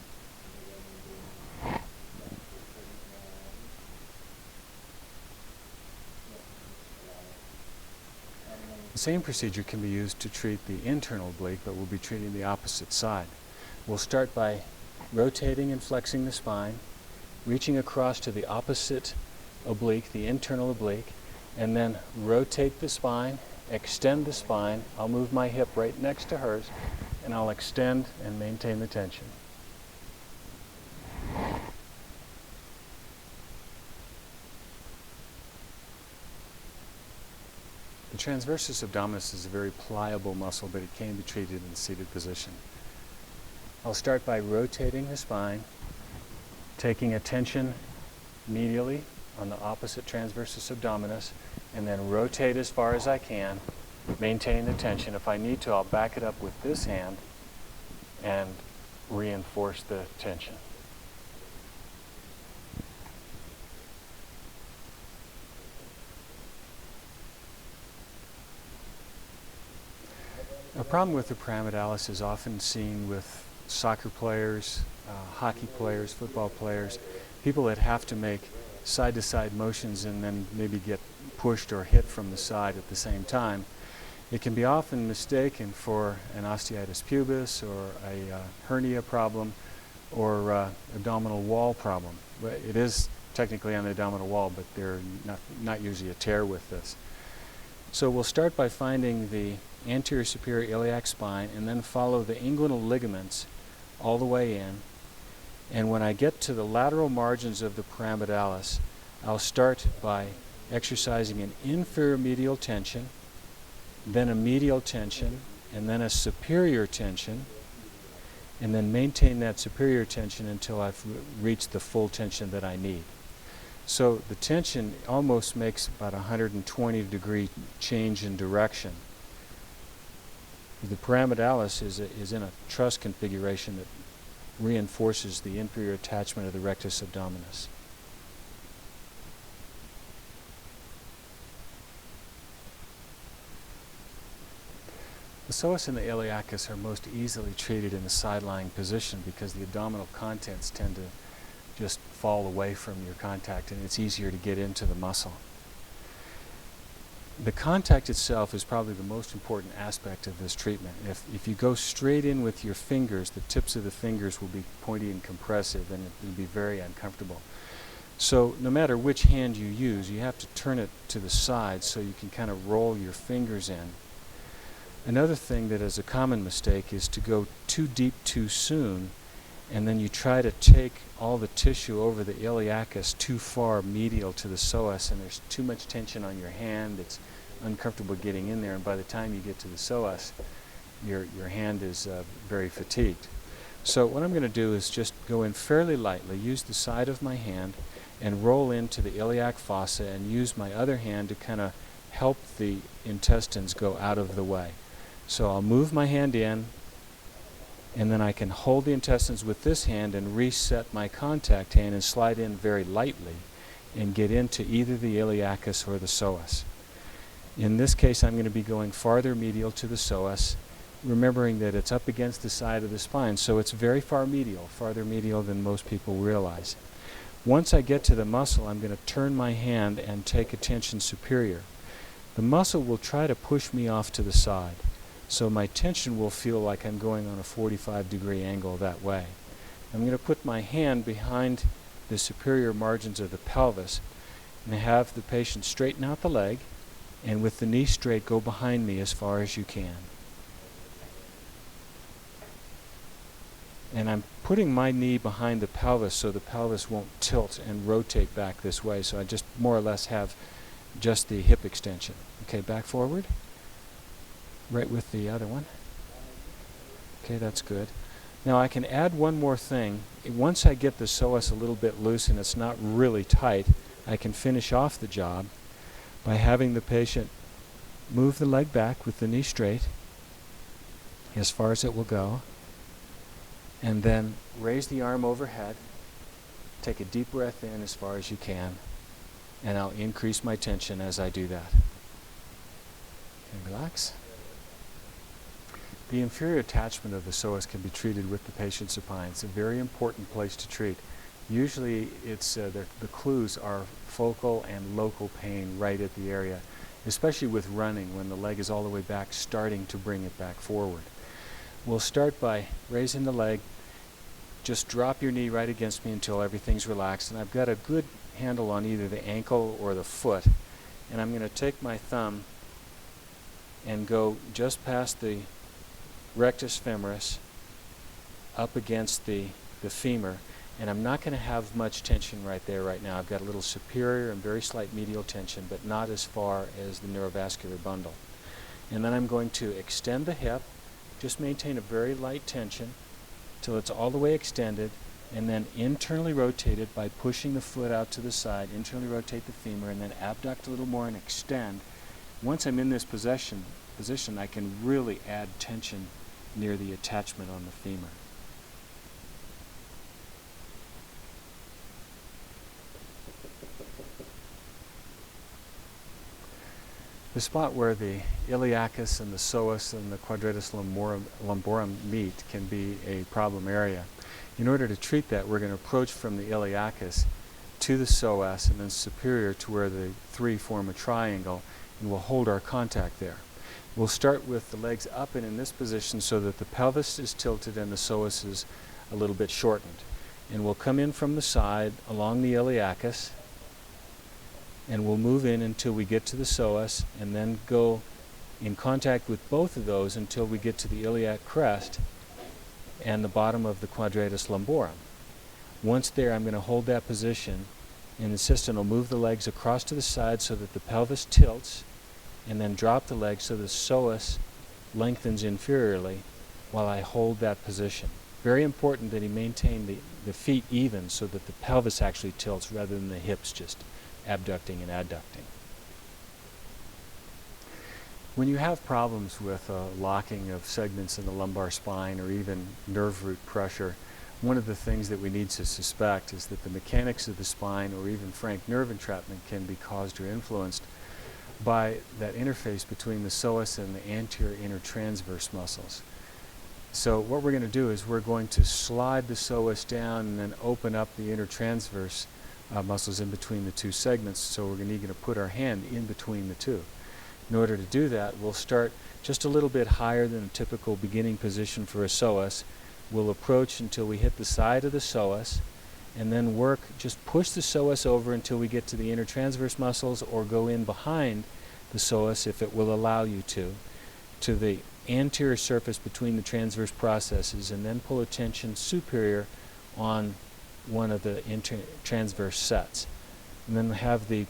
The same procedure can be used to treat the internal oblique, but we'll be treating the opposite side. We'll start by rotating and flexing the spine, reaching across to the opposite oblique, the internal oblique, and then rotate the spine, extend the spine. I'll move my hip right next to hers, and I'll extend and maintain the tension. The transversus abdominis is a very pliable muscle, but it can be treated in the seated position. I'll start by rotating the spine, taking a tension medially on the opposite transversus abdominis, and then rotate as far as I can, maintain the tension. If I need to, I'll back it up with this hand and reinforce the tension. A problem with the pyramidalis is often seen with soccer players, hockey players, football players, people that have to make side-to-side motions and then maybe get pushed or hit from the side at the same time. It can be often mistaken for an osteitis pubis or a hernia problem or abdominal wall problem. It is technically on the abdominal wall, but they're not usually a tear with this. So we'll start by finding the anterior superior iliac spine and then follow the inguinal ligaments all the way in. And when I get to the lateral margins of the pyramidalis, I'll start by exercising an inferior medial tension, then a medial tension, and then a superior tension, and then maintain that superior tension until I've reached the full tension that I need. So the tension almost makes about a 120-degree change in direction. The pyramidalis is in a truss configuration that reinforces the inferior attachment of the rectus abdominis. The psoas and the iliacus are most easily treated in the side-lying position because the abdominal contents tend to just fall away from your contact and it's easier to get into the muscle. The contact itself is probably the most important aspect of this treatment. If you go straight in with your fingers, the tips of the fingers will be pointy and compressive, and it will be very uncomfortable. So no matter which hand you use, you have to turn it to the side so you can kind of roll your fingers in. Another thing that is a common mistake is to go too deep too soon, and then you try to take all the tissue over the iliacus too far medial to the psoas, and there's too much tension on your hand. It's uncomfortable getting in there, and by the time you get to the psoas, your hand is very fatigued. So what I'm going to do is just go in fairly lightly, use the side of my hand, and roll into the iliac fossa, and use my other hand to kind of help the intestines go out of the way. So I'll move my hand in, and then I can hold the intestines with this hand and reset my contact hand and slide in very lightly and get into either the iliacus or the psoas. In this case, I'm going to be going farther medial to the psoas, remembering that it's up against the side of the spine, so it's very far medial, farther medial than most people realize. Once I get to the muscle, I'm going to turn my hand and take a tension superior. The muscle will try to push me off to the side, so my tension will feel like I'm going on a 45-degree angle that way. I'm going to put my hand behind the superior margins of the pelvis and have the patient straighten out the leg, and with the knee straight, go behind me as far as you can. And I'm putting my knee behind the pelvis so the pelvis won't tilt and rotate back this way, so I just more or less have just the hip extension. Okay, back forward. Right with the other one. Okay, that's good. Now I can add one more thing. Once I get the psoas a little bit loose and it's not really tight, I can finish off the job by having the patient move the leg back with the knee straight as far as it will go, and then raise the arm overhead, take a deep breath in as far as you can, and I'll increase my tension as I do that. Okay, relax. The inferior attachment of the psoas can be treated with the patient supine. It's a very important place to treat. Usually it's the clues are focal and local pain right at the area, especially with running when the leg is all the way back, starting to bring it back forward. We'll start by raising the leg. Just drop your knee right against me until everything's relaxed, and I've got a good handle on either the ankle or the foot, and I'm going to take my thumb and go just past the rectus femoris up against the femur, and I'm not going to have much tension right there right now. I've got a little superior and very slight medial tension, but not as far as the neurovascular bundle. And then I'm going to extend the hip, just maintain a very light tension till it's all the way extended, and then internally rotate it by pushing the foot out to the side, internally rotate the femur, and then abduct a little more and extend. Once I'm in this position, I can really add tension near the attachment on the femur. The spot where the iliacus and the psoas and the quadratus lumborum meet can be a problem area. In order to treat that, we're going to approach from the iliacus to the psoas and then superior to where the three form a triangle, and we'll hold our contact there. We'll start with the legs up and in this position so that the pelvis is tilted and the psoas is a little bit shortened. And we'll come in from the side along the iliacus, and we'll move in until we get to the psoas, and then go in contact with both of those until we get to the iliac crest and the bottom of the quadratus lumborum. Once there, I'm going to hold that position, and the assistant will move the legs across to the side so that the pelvis tilts, and then drop the legs so the psoas lengthens inferiorly while I hold that position. Very important that he maintain the feet even so that the pelvis actually tilts rather than the hips just abducting and adducting. When you have problems with locking of segments in the lumbar spine or even nerve root pressure, one of the things that we need to suspect is that the mechanics of the spine or even frank nerve entrapment can be caused or influenced by that interface between the psoas and the anterior intertransverse muscles. So what we're going to do is we're going to slide the psoas down and then open up the intertransverse muscles in between the two segments. So we're going to put our hand in between the two. In order to do that, we'll start just a little bit higher than a typical beginning position for a psoas. We'll approach until we hit the side of the psoas, and then work, just push the psoas over until we get to the intertransverse muscles, or go in behind the psoas if it will allow you to the anterior surface between the transverse processes, and then pull a tension superior on one of the transverse sets. And then have the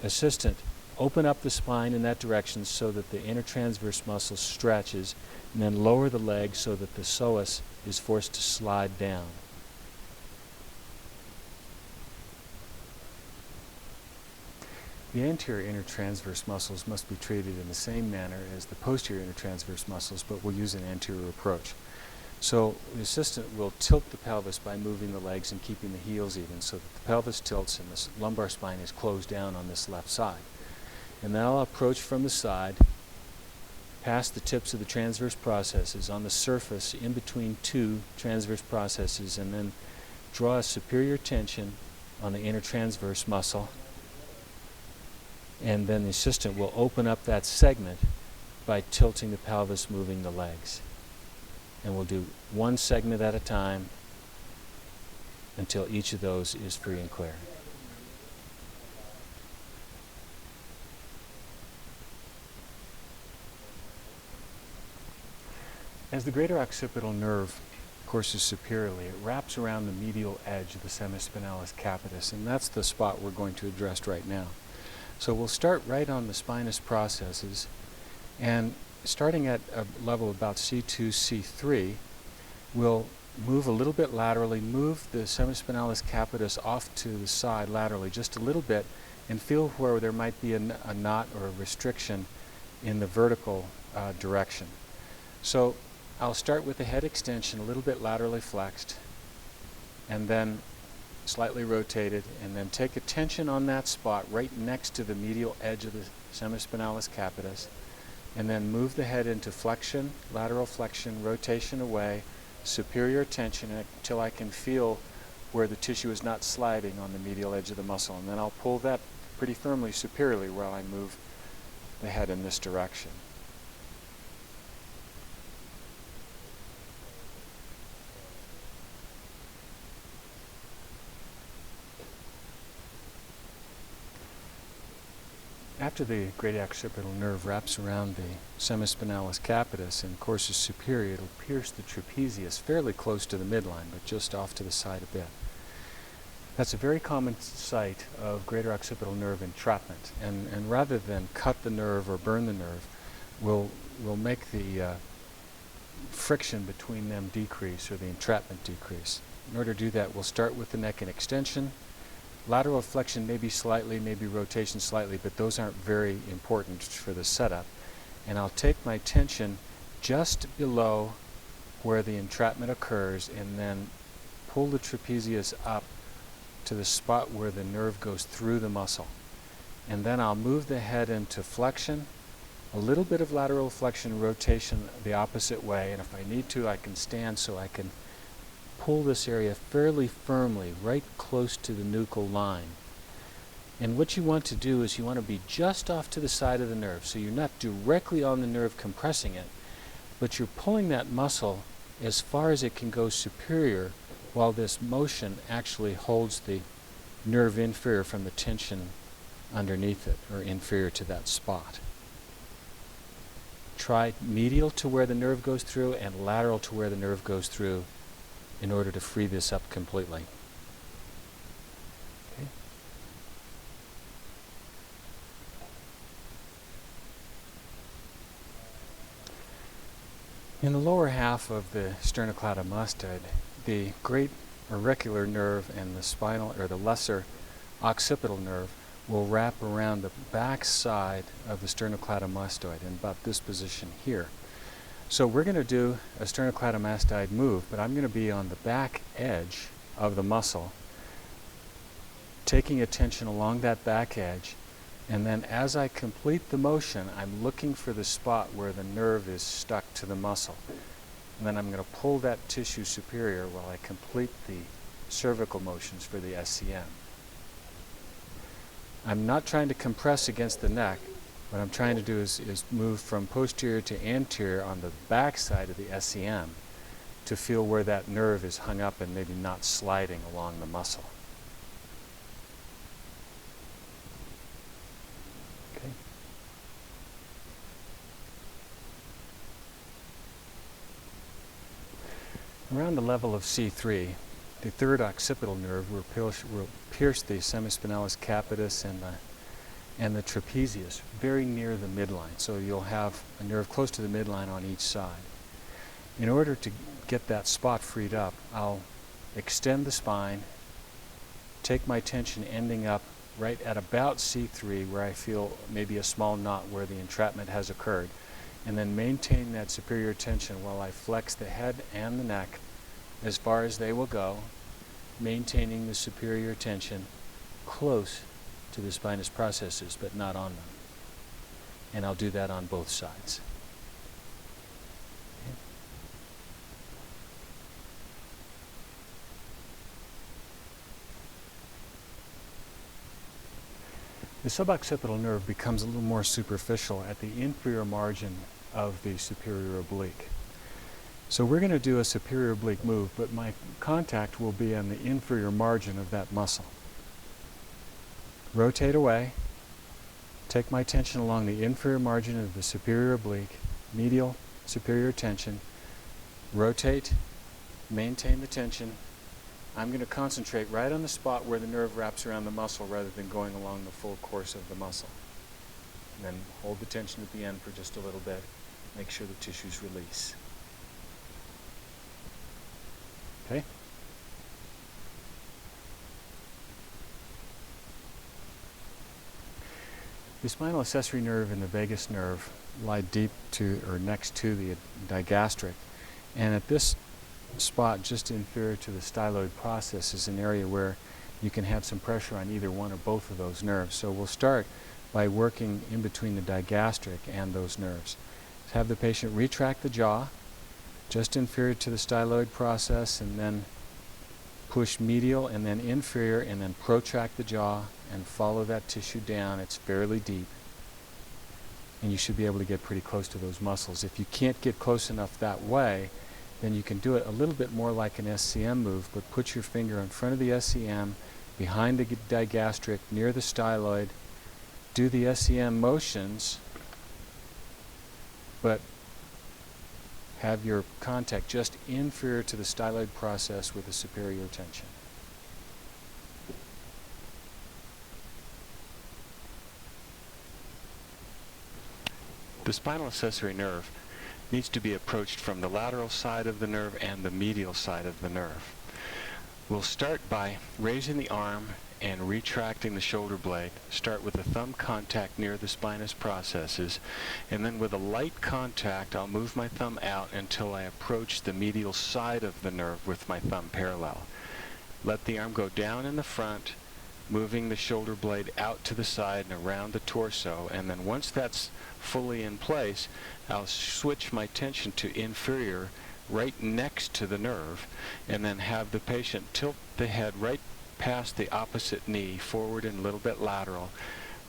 assistant open up the spine in that direction so that the intertransverse muscle stretches, and then lower the leg so that the psoas is forced to slide down. The anterior intertransverse muscles must be treated in the same manner as the posterior intertransverse muscles, but we'll use an anterior approach. So the assistant will tilt the pelvis by moving the legs and keeping the heels even, so that the pelvis tilts and the lumbar spine is closed down on this left side. And then I'll approach from the side, past the tips of the transverse processes on the surface in between two transverse processes, and then draw a superior tension on the intertransverse muscle. And then the assistant will open up that segment by tilting the pelvis, moving the legs. And we'll do one segment at a time until each of those is free and clear. As the greater occipital nerve courses superiorly, it wraps around the medial edge of the semispinalis capitis, and that's the spot we're going to address right now. So we'll start right on the spinous processes, and starting at a level about C2, C3, we'll move a little bit laterally, move the semispinalis capitis off to the side laterally just a little bit, and feel where there might be a knot or a restriction in the vertical direction. So I'll start with the head extension a little bit laterally flexed, and then slightly rotated, and then take a tension on that spot right next to the medial edge of the semispinalis capitis, and then move the head into flexion, lateral flexion, rotation away, superior tension until I can feel where the tissue is not sliding on the medial edge of the muscle, and then I'll pull that pretty firmly superiorly while I move the head in this direction. After the great occipital nerve wraps around the semispinalis capitis and courses superior, it'll pierce the trapezius fairly close to the midline, but just off to the side a bit. That's a very common site of greater occipital nerve entrapment, and rather than cut the nerve or burn the nerve, we'll make the friction between them decrease, or the entrapment decrease. In order to do that, we'll start with the neck and extension. Lateral flexion maybe slightly, maybe rotation slightly, but those aren't very important for the setup. And I'll take my tension just below where the entrapment occurs, and then pull the trapezius up to the spot where the nerve goes through the muscle. And then I'll move the head into flexion, a little bit of lateral flexion, rotation the opposite way, and if I need to, I can stand so I can pull this area fairly firmly, right close to the nuchal line. And what you want to do is you want to be just off to the side of the nerve, so you're not directly on the nerve compressing it, but you're pulling that muscle as far as it can go superior, while this motion actually holds the nerve inferior from the tension underneath it, or inferior to that spot. Try medial to where the nerve goes through and lateral to where the nerve goes through in order to free this up completely. Okay. In the lower half of the sternocleidomastoid, the great auricular nerve and the spinal, or the lesser occipital nerve, will wrap around the back side of the sternocleidomastoid in about this position here. So we're going to do a sternocleidomastoid move, but I'm going to be on the back edge of the muscle, taking attention along that back edge, and then as I complete the motion, I'm looking for the spot where the nerve is stuck to the muscle. And then I'm going to pull that tissue superior while I complete the cervical motions for the SCM. I'm not trying to compress against the neck. What I'm trying to do is move from posterior to anterior on the back side of the SCM to feel where that nerve is hung up and maybe not sliding along the muscle. Okay. Around the level of C3, the third occipital nerve will pierce the semispinalis capitis and the trapezius, very near the midline. So you'll have a nerve close to the midline on each side. In order to get that spot freed up, I'll extend the spine, take my tension ending up right at about C3 where I feel maybe a small knot where the entrapment has occurred, and then maintain that superior tension while I flex the head and the neck as far as they will go, maintaining the superior tension close to the spinous processes but not on them. And I'll do that on both sides. Okay. The suboccipital nerve becomes a little more superficial at the inferior margin of the superior oblique. So we're going to do a superior oblique move, but my contact will be on the inferior margin of that muscle. Rotate away, take my tension along the inferior margin of the superior oblique, medial superior tension, rotate, maintain the tension. I'm going to concentrate right on the spot where the nerve wraps around the muscle rather than going along the full course of the muscle. And then hold the tension at the end for just a little bit. Make sure the tissues release. Okay? The spinal accessory nerve and the vagus nerve lie deep to or next to the digastric, and at this spot just inferior to the styloid process is an area where you can have some pressure on either one or both of those nerves. So we'll start by working in between the digastric and those nerves. Have the patient retract the jaw just inferior to the styloid process, and then push medial and then inferior, and then protract the jaw and follow that tissue down. It's fairly deep, and you should be able to get pretty close to those muscles. If you can't get close enough that way, then you can do it a little bit more like an SCM move, but put your finger in front of the SCM, behind the digastric, near the styloid. Do the SCM motions, but have your contact just inferior to the styloid process with a superior tension. The spinal accessory nerve needs to be approached from the lateral side of the nerve and the medial side of the nerve. We'll start by raising the arm and retracting the shoulder blade. Start with the thumb contact near the spinous processes, and then with a light contact I'll move my thumb out until I approach the medial side of the nerve with my thumb parallel. Let the arm go down in the front, moving the shoulder blade out to the side and around the torso, and then once that's fully in place, I'll switch my tension to inferior right next to the nerve, and then have the patient tilt the head right past the opposite knee, forward and a little bit lateral,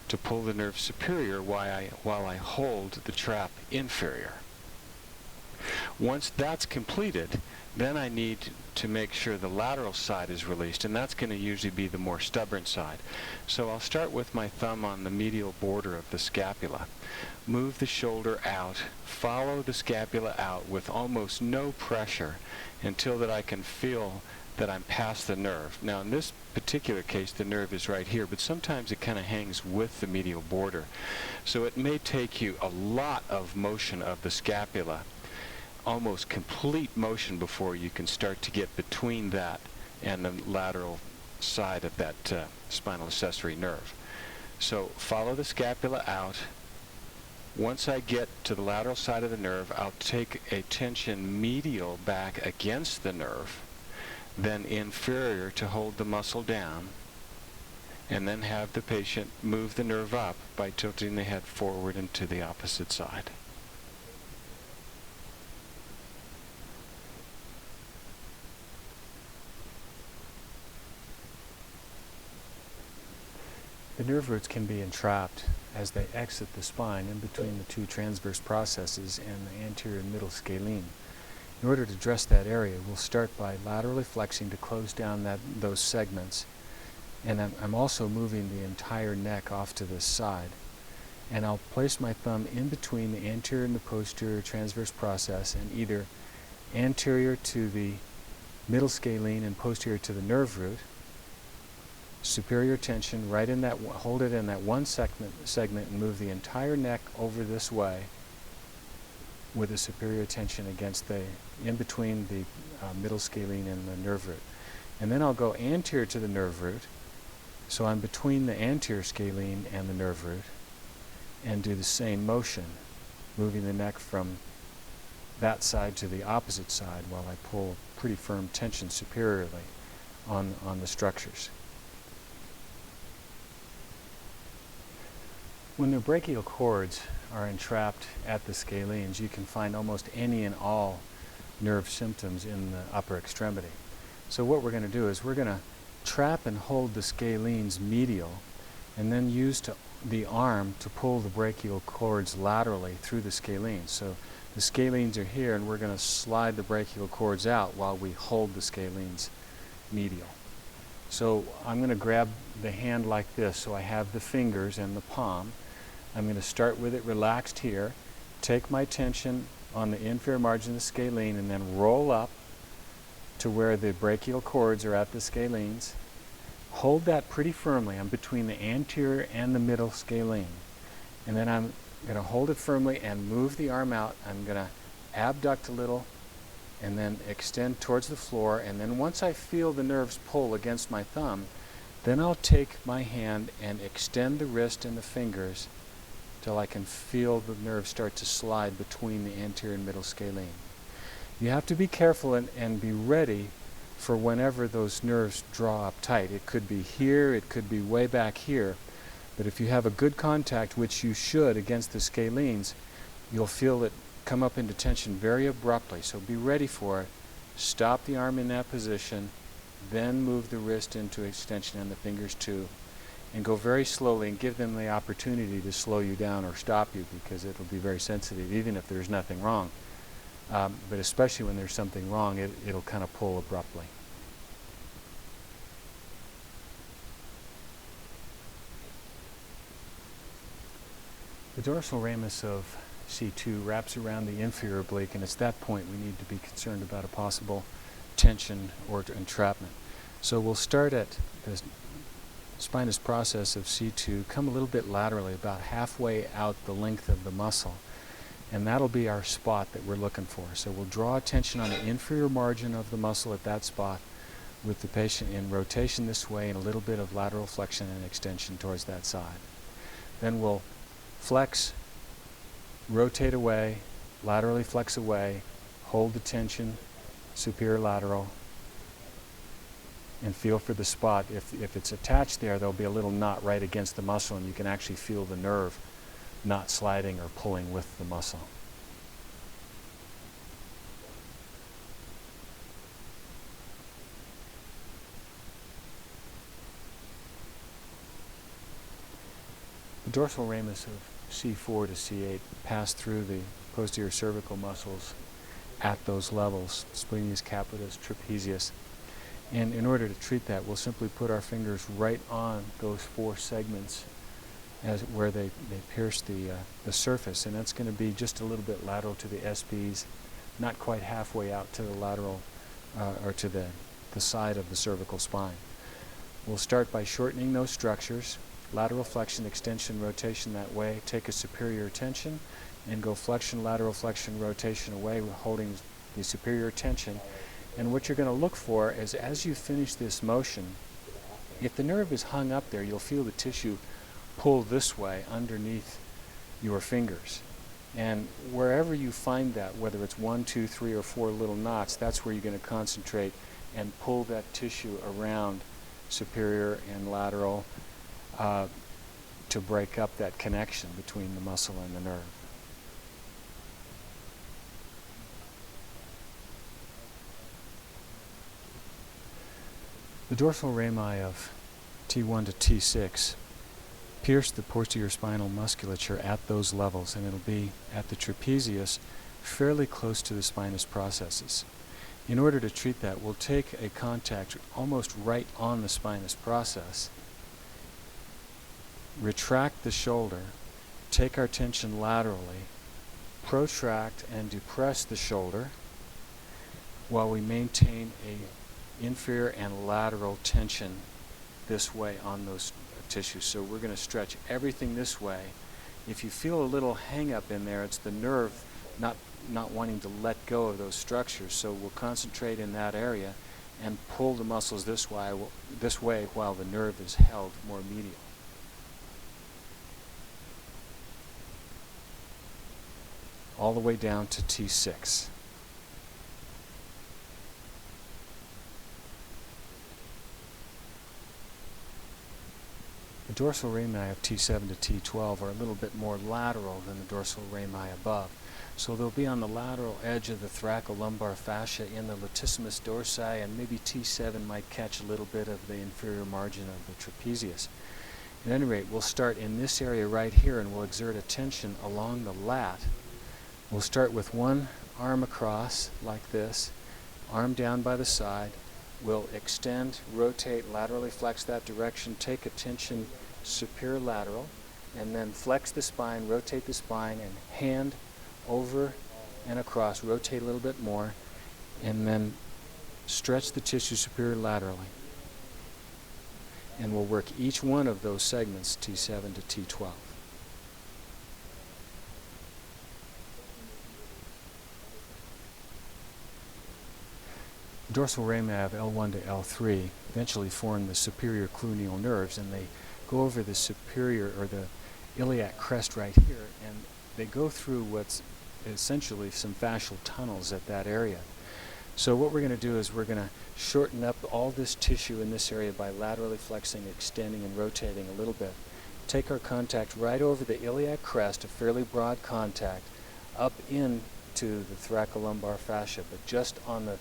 to pull the nerve superior while I hold the trap inferior. Once that's completed, then I need to make sure the lateral side is released, and that's going to usually be the more stubborn side. So I'll start with my thumb on the medial border of the scapula. Move the shoulder out, follow the scapula out with almost no pressure until that I can feel that I'm past the nerve. Now in this particular case the nerve is right here, but sometimes it kind of hangs with the medial border. So it may take you a lot of motion of the scapula, almost complete motion, before you can start to get between that and the lateral side of that spinal accessory nerve. So follow the scapula out. Once I get to the lateral side of the nerve, I'll take a tension medial back against the nerve, then inferior to hold the muscle down, and then have the patient move the nerve up by tilting the head forward and to the opposite side. The nerve roots can be entrapped as they exit the spine in between the two transverse processes and the anterior and middle scalene. In order to address that area, we'll start by laterally flexing to close down those segments. And I'm also moving the entire neck off to this side. And I'll place my thumb in between the anterior and the posterior transverse process and either anterior to the middle scalene and posterior to the nerve root. Superior tension right in that, hold it in that one segment and move the entire neck over this way with a superior tension against in between the middle scalene and the nerve root. And then I'll go anterior to the nerve root, so I'm between the anterior scalene and the nerve root, and do the same motion, moving the neck from that side to the opposite side while I pull pretty firm tension superiorly on the structures. When the brachial cords are entrapped at the scalenes, you can find almost any and all nerve symptoms in the upper extremity. So what we're going to do is we're going to trap and hold the scalenes medial and then use the arm to pull the brachial cords laterally through the scalenes. So the scalenes are here and we're going to slide the brachial cords out while we hold the scalenes medial. So I'm going to grab the hand like this, so I have the fingers and the palm. I'm going to start with it relaxed here, take my tension on the inferior margin of the scalene and then roll up to where the brachial cords are at the scalenes. Hold that pretty firmly. I'm between the anterior and the middle scalene. And then I'm going to hold it firmly and move the arm out. I'm going to abduct a little and then extend towards the floor. And then once I feel the nerves pull against my thumb, then I'll take my hand and extend the wrist and the fingers till I can feel the nerves start to slide between the anterior and middle scalene. You have to be careful and be ready for whenever those nerves draw up tight. It could be here, it could be way back here, but if you have a good contact, which you should against the scalenes, you'll feel it come up into tension very abruptly. So be ready for it. Stop the arm in that position, then move the wrist into extension and the fingers too, and go very slowly and give them the opportunity to slow you down or stop you, because it'll be very sensitive even if there's nothing wrong. But especially when there's something wrong, it'll kind of pull abruptly. The dorsal ramus of C2 wraps around the inferior oblique, and it's that point we need to be concerned about a possible tension or entrapment. So we'll start at the spinous process of C2, come a little bit laterally, about halfway out the length of the muscle. And that'll be our spot that we're looking for. So we'll draw attention on the inferior margin of the muscle at that spot with the patient in rotation this way and a little bit of lateral flexion and extension towards that side. Then we'll flex, rotate away, laterally flex away, hold the tension, superior lateral, and feel for the spot. If it's attached there, there'll be a little knot right against the muscle, and you can actually feel the nerve not sliding or pulling with the muscle. The dorsal ramus of C4 to C8 pass through the posterior cervical muscles at those levels, splenius capitis, trapezius. And in order to treat that, we'll simply put our fingers right on those four segments where they pierce the surface, and that's going to be just a little bit lateral to the SBs, not quite halfway out to the lateral or to the side of the cervical spine. We'll start by shortening those structures, lateral flexion, extension, rotation that way, take a superior tension, and go flexion, lateral flexion, rotation away, holding the superior tension. And what you're going to look for is, as you finish this motion, if the nerve is hung up there, you'll feel the tissue pull this way underneath your fingers. And wherever you find that, whether it's 1, 2, 3, or 4 little knots, that's where you're going to concentrate and pull that tissue around superior and lateral to break up that connection between the muscle and the nerve. The dorsal rami of T1 to T6 pierce the posterior spinal musculature at those levels, and it'll be at the trapezius fairly close to the spinous processes. In order to treat that, we'll take a contact almost right on the spinous process, retract the shoulder, take our tension laterally, protract and depress the shoulder while we maintain a inferior and lateral tension this way on those tissues. So we're going to stretch everything this way. If you feel a little hang up in there, it's the nerve not wanting to let go of those structures. So we'll concentrate in that area and pull the muscles this way while the nerve is held more medial. All the way down to T6. The dorsal rami of T7 to T12 are a little bit more lateral than the dorsal rami above. So they'll be on the lateral edge of the thoracolumbar fascia in the latissimus dorsi, and maybe T7 might catch a little bit of the inferior margin of the trapezius. At any rate, we'll start in this area right here, and we'll exert a tension along the lat. We'll start with one arm across like this, arm down by the side. We'll extend, rotate, laterally flex that direction, take a tension superior lateral, and then flex the spine, rotate the spine, and hand over and across, rotate a little bit more, and then stretch the tissue superior laterally. And we'll work each one of those segments, T7 to T12. Dorsal rami of L1 to L3 eventually form the superior cluneal nerves, and they go over the superior or the iliac crest right here, and they go through what's essentially some fascial tunnels at that area. So what we're going to do is we're going to shorten up all this tissue in this area by laterally flexing, extending, and rotating a little bit. Take our contact right over the iliac crest, a fairly broad contact, up into the thoracolumbar fascia, but just on the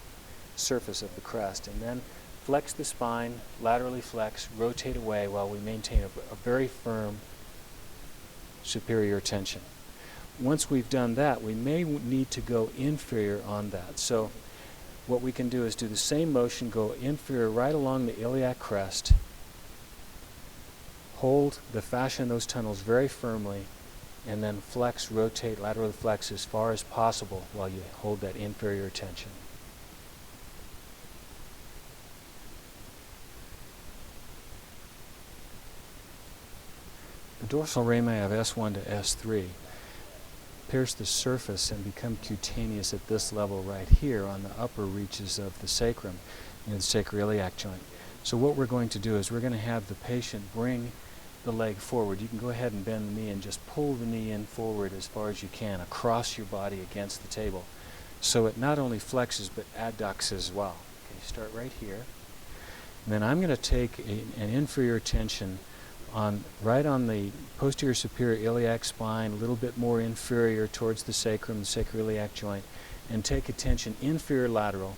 surface of the crest, and then flex the spine, laterally flex, rotate away while we maintain a very firm superior tension. Once we've done that, we may need to go inferior on that. So what we can do is do the same motion, go inferior right along the iliac crest, hold the fascia in those tunnels very firmly, and then flex, rotate, laterally flex as far as possible while you hold that inferior tension. The dorsal rami of S1 to S3 pierce the surface and become cutaneous at this level right here on the upper reaches of the sacrum near the sacroiliac joint. So what we're going to do is we're going to have the patient bring the leg forward. You can go ahead and bend the knee and just pull the knee in forward as far as you can across your body against the table. So it not only flexes but adducts as well. Okay, start right here. And then I'm going to take an inferior tension right on the posterior superior iliac spine, a little bit more inferior towards the sacrum, the sacroiliac joint, and take a tension inferior lateral.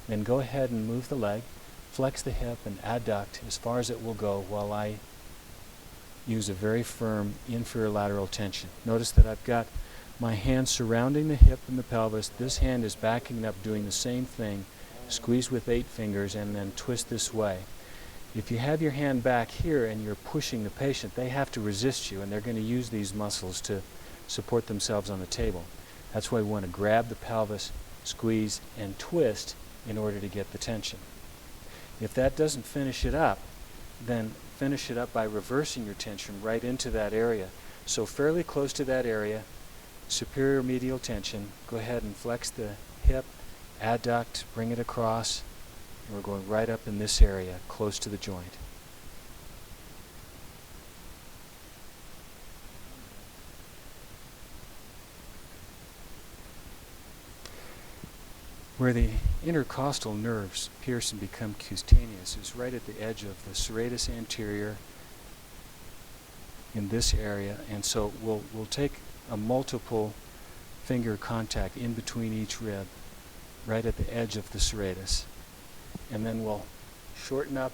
Then go ahead and move the leg, flex the hip, and adduct as far as it will go while I use a very firm inferior lateral tension. Notice that I've got my hand surrounding the hip and the pelvis. This hand is backing up, doing the same thing. Squeeze with 8 fingers and then twist this way. If you have your hand back here and you're pushing the patient, they have to resist you, and they're going to use these muscles to support themselves on the table. That's why we want to grab the pelvis, squeeze, and twist in order to get the tension. If that doesn't finish it up, then finish it up by reversing your tension right into that area. So fairly close to that area, superior medial tension. Go ahead and flex the hip, adduct, bring it across. And we're going right up in this area, close to the joint. Where the intercostal nerves pierce and become cutaneous is right at the edge of the serratus anterior in this area, and so we'll take a multiple finger contact in between each rib, right at the edge of the serratus. And then we'll shorten up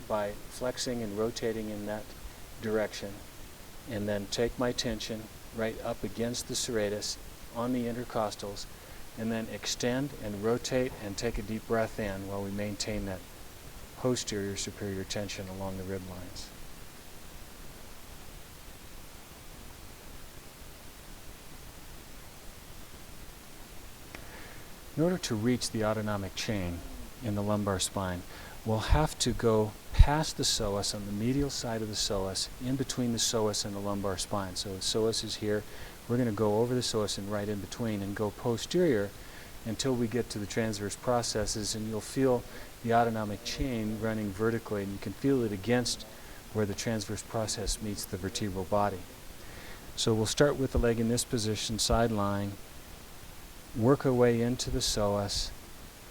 by flexing and rotating in that direction. and then take my tension right up against the serratus on the intercostals, and then extend and rotate and take a deep breath in while we maintain that posterior superior tension along the rib lines. In order to reach the autonomic chain in the lumbar spine, we'll have to go past the psoas on the medial side of the psoas, in between the psoas and the lumbar spine. So the psoas is here. We're going to go over the psoas and right in between and go posterior until we get to the transverse processes, and you'll feel the autonomic chain running vertically, and you can feel it against where the transverse process meets the vertebral body. So we'll start with the leg in this position, side lying, work our way into the psoas,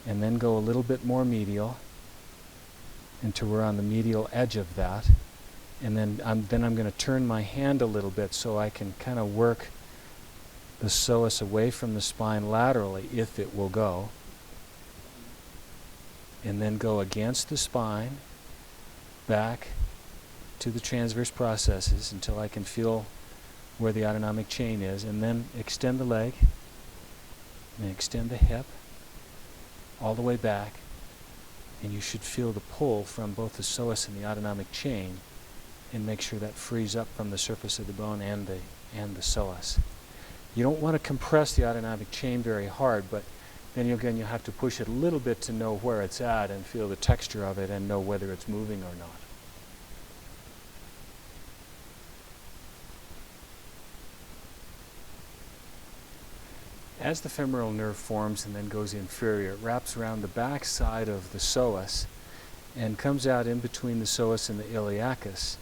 and then go a little bit more medial until we're on the medial edge of that. And then I'm going to turn my hand a little bit so I can kind of work the psoas away from the spine laterally, if it will go. And then go against the spine, back to the transverse processes until I can feel where the autonomic chain is, and then extend the leg, and extend the hip all the way back, and you should feel the pull from both the psoas and the autonomic chain, and make sure that frees up from the surface of the bone and the psoas. You don't want to compress the autonomic chain very hard, but then again you'll have to push it a little bit to know where it's at and feel the texture of it and know whether it's moving or not. As the femoral nerve forms and then goes inferior, it wraps around the back side of the psoas and comes out in between the psoas and the iliacus.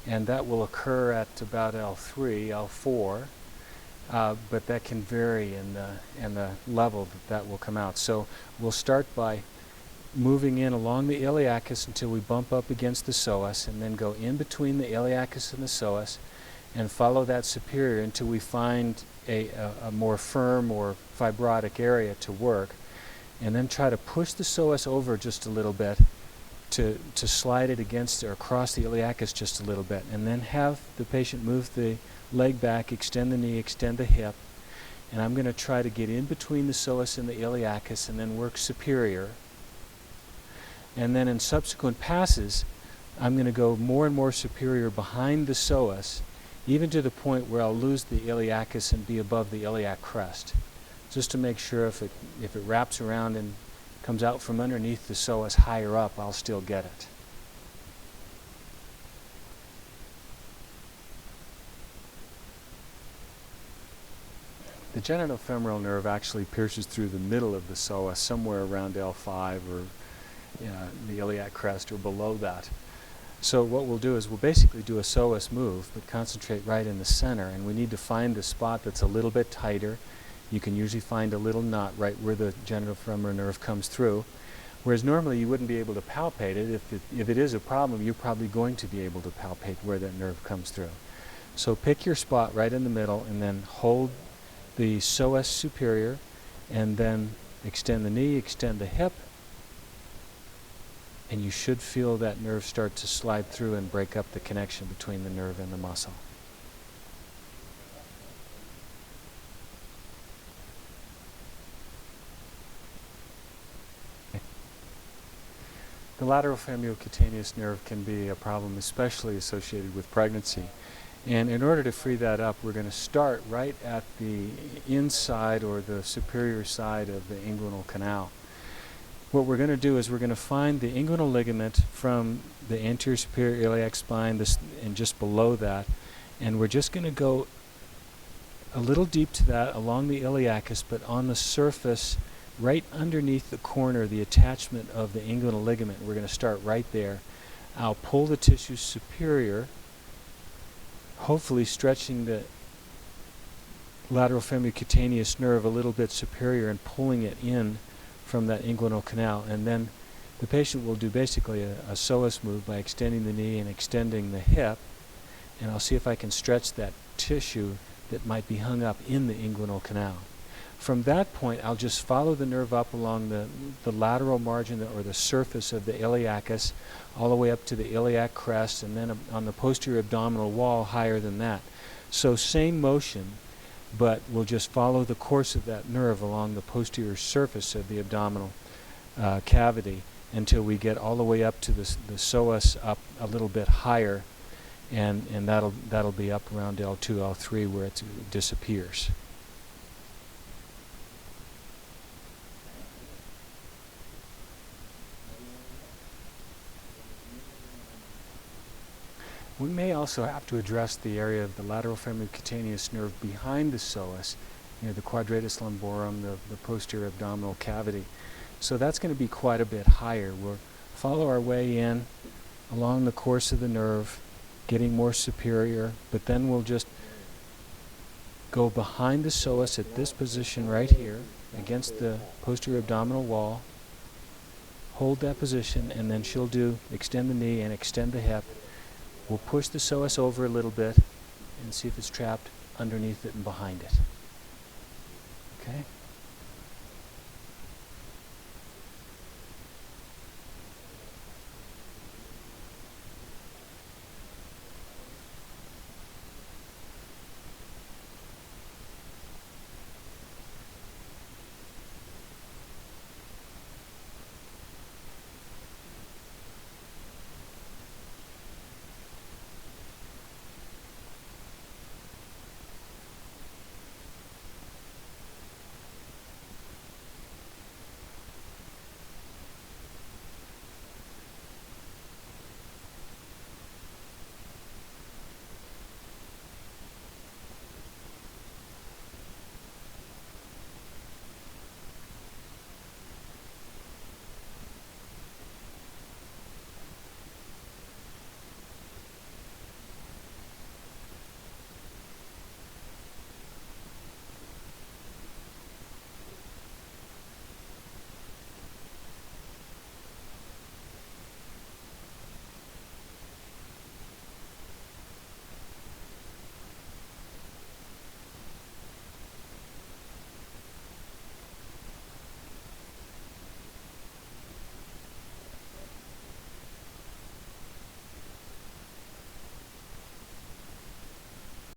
And that will occur at about L3, L4, but that can vary in the level that will come out. So we'll start by moving in along the iliacus until we bump up against the psoas, and then go in between the iliacus and the psoas, and follow that superior until we find a more firm or fibrotic area to work, and then try to push the psoas over just a little bit to slide it against or across the iliacus just a little bit, and then have the patient move the leg back, extend the knee, extend the hip, and I'm going to try to get in between the psoas and the iliacus and then work superior. And then in subsequent passes, I'm going to go more and more superior behind the psoas, even to the point where I'll lose the iliacus and be above the iliac crest, just to make sure if it wraps around and comes out from underneath the psoas higher up, I'll still get it. The genitofemoral nerve actually pierces through the middle of the psoas, somewhere around L5 or the iliac crest or below that. So what we'll do is we'll basically do a psoas move, but concentrate right in the center, and we need to find the spot that's a little bit tighter. You can usually find a little knot right where the genitofemoral nerve comes through, whereas normally you wouldn't be able to palpate it. If it is a problem, you're probably going to be able to palpate where that nerve comes through. So pick your spot right in the middle, and then hold the psoas superior, and then extend the knee, extend the hip, and you should feel that nerve start to slide through and break up the connection between the nerve and the muscle. The lateral femorocutaneous nerve can be a problem, especially associated with pregnancy. And in order to free that up, we're going to start right at the inside or the superior side of the inguinal canal. What we're going to do is we're going to find the inguinal ligament from the anterior superior iliac spine and just below that, and we're just going to go a little deep to that along the iliacus, but on the surface right underneath the corner, the attachment of the inguinal ligament. We're going to start right there. I'll pull the tissue superior, hopefully stretching the lateral femorocutaneous nerve a little bit superior and pulling it in from that inguinal canal. And then the patient will do basically a psoas move by extending the knee and extending the hip, and I'll see if I can stretch that tissue that might be hung up in the inguinal canal. From that point, I'll just follow the nerve up along the lateral margin or the surface of the iliacus, all the way up to the iliac crest, and then on the posterior abdominal wall higher than that. So same motion, but we'll just follow the course of that nerve along the posterior surface of the abdominal cavity until we get all the way up to the psoas, up a little bit higher, and that'll be up around L2, L3 where it disappears. We may also have to address the area of the lateral femoral cutaneous nerve behind the psoas, the quadratus lumborum, the posterior abdominal cavity. So that's going to be quite a bit higher. We'll follow our way in along the course of the nerve, getting more superior, but then we'll just go behind the psoas at this position right here against the posterior abdominal wall, hold that position, and then she'll extend the knee and extend the hip. We'll push the psoas over a little bit and see if it's trapped underneath it and behind it. Okay?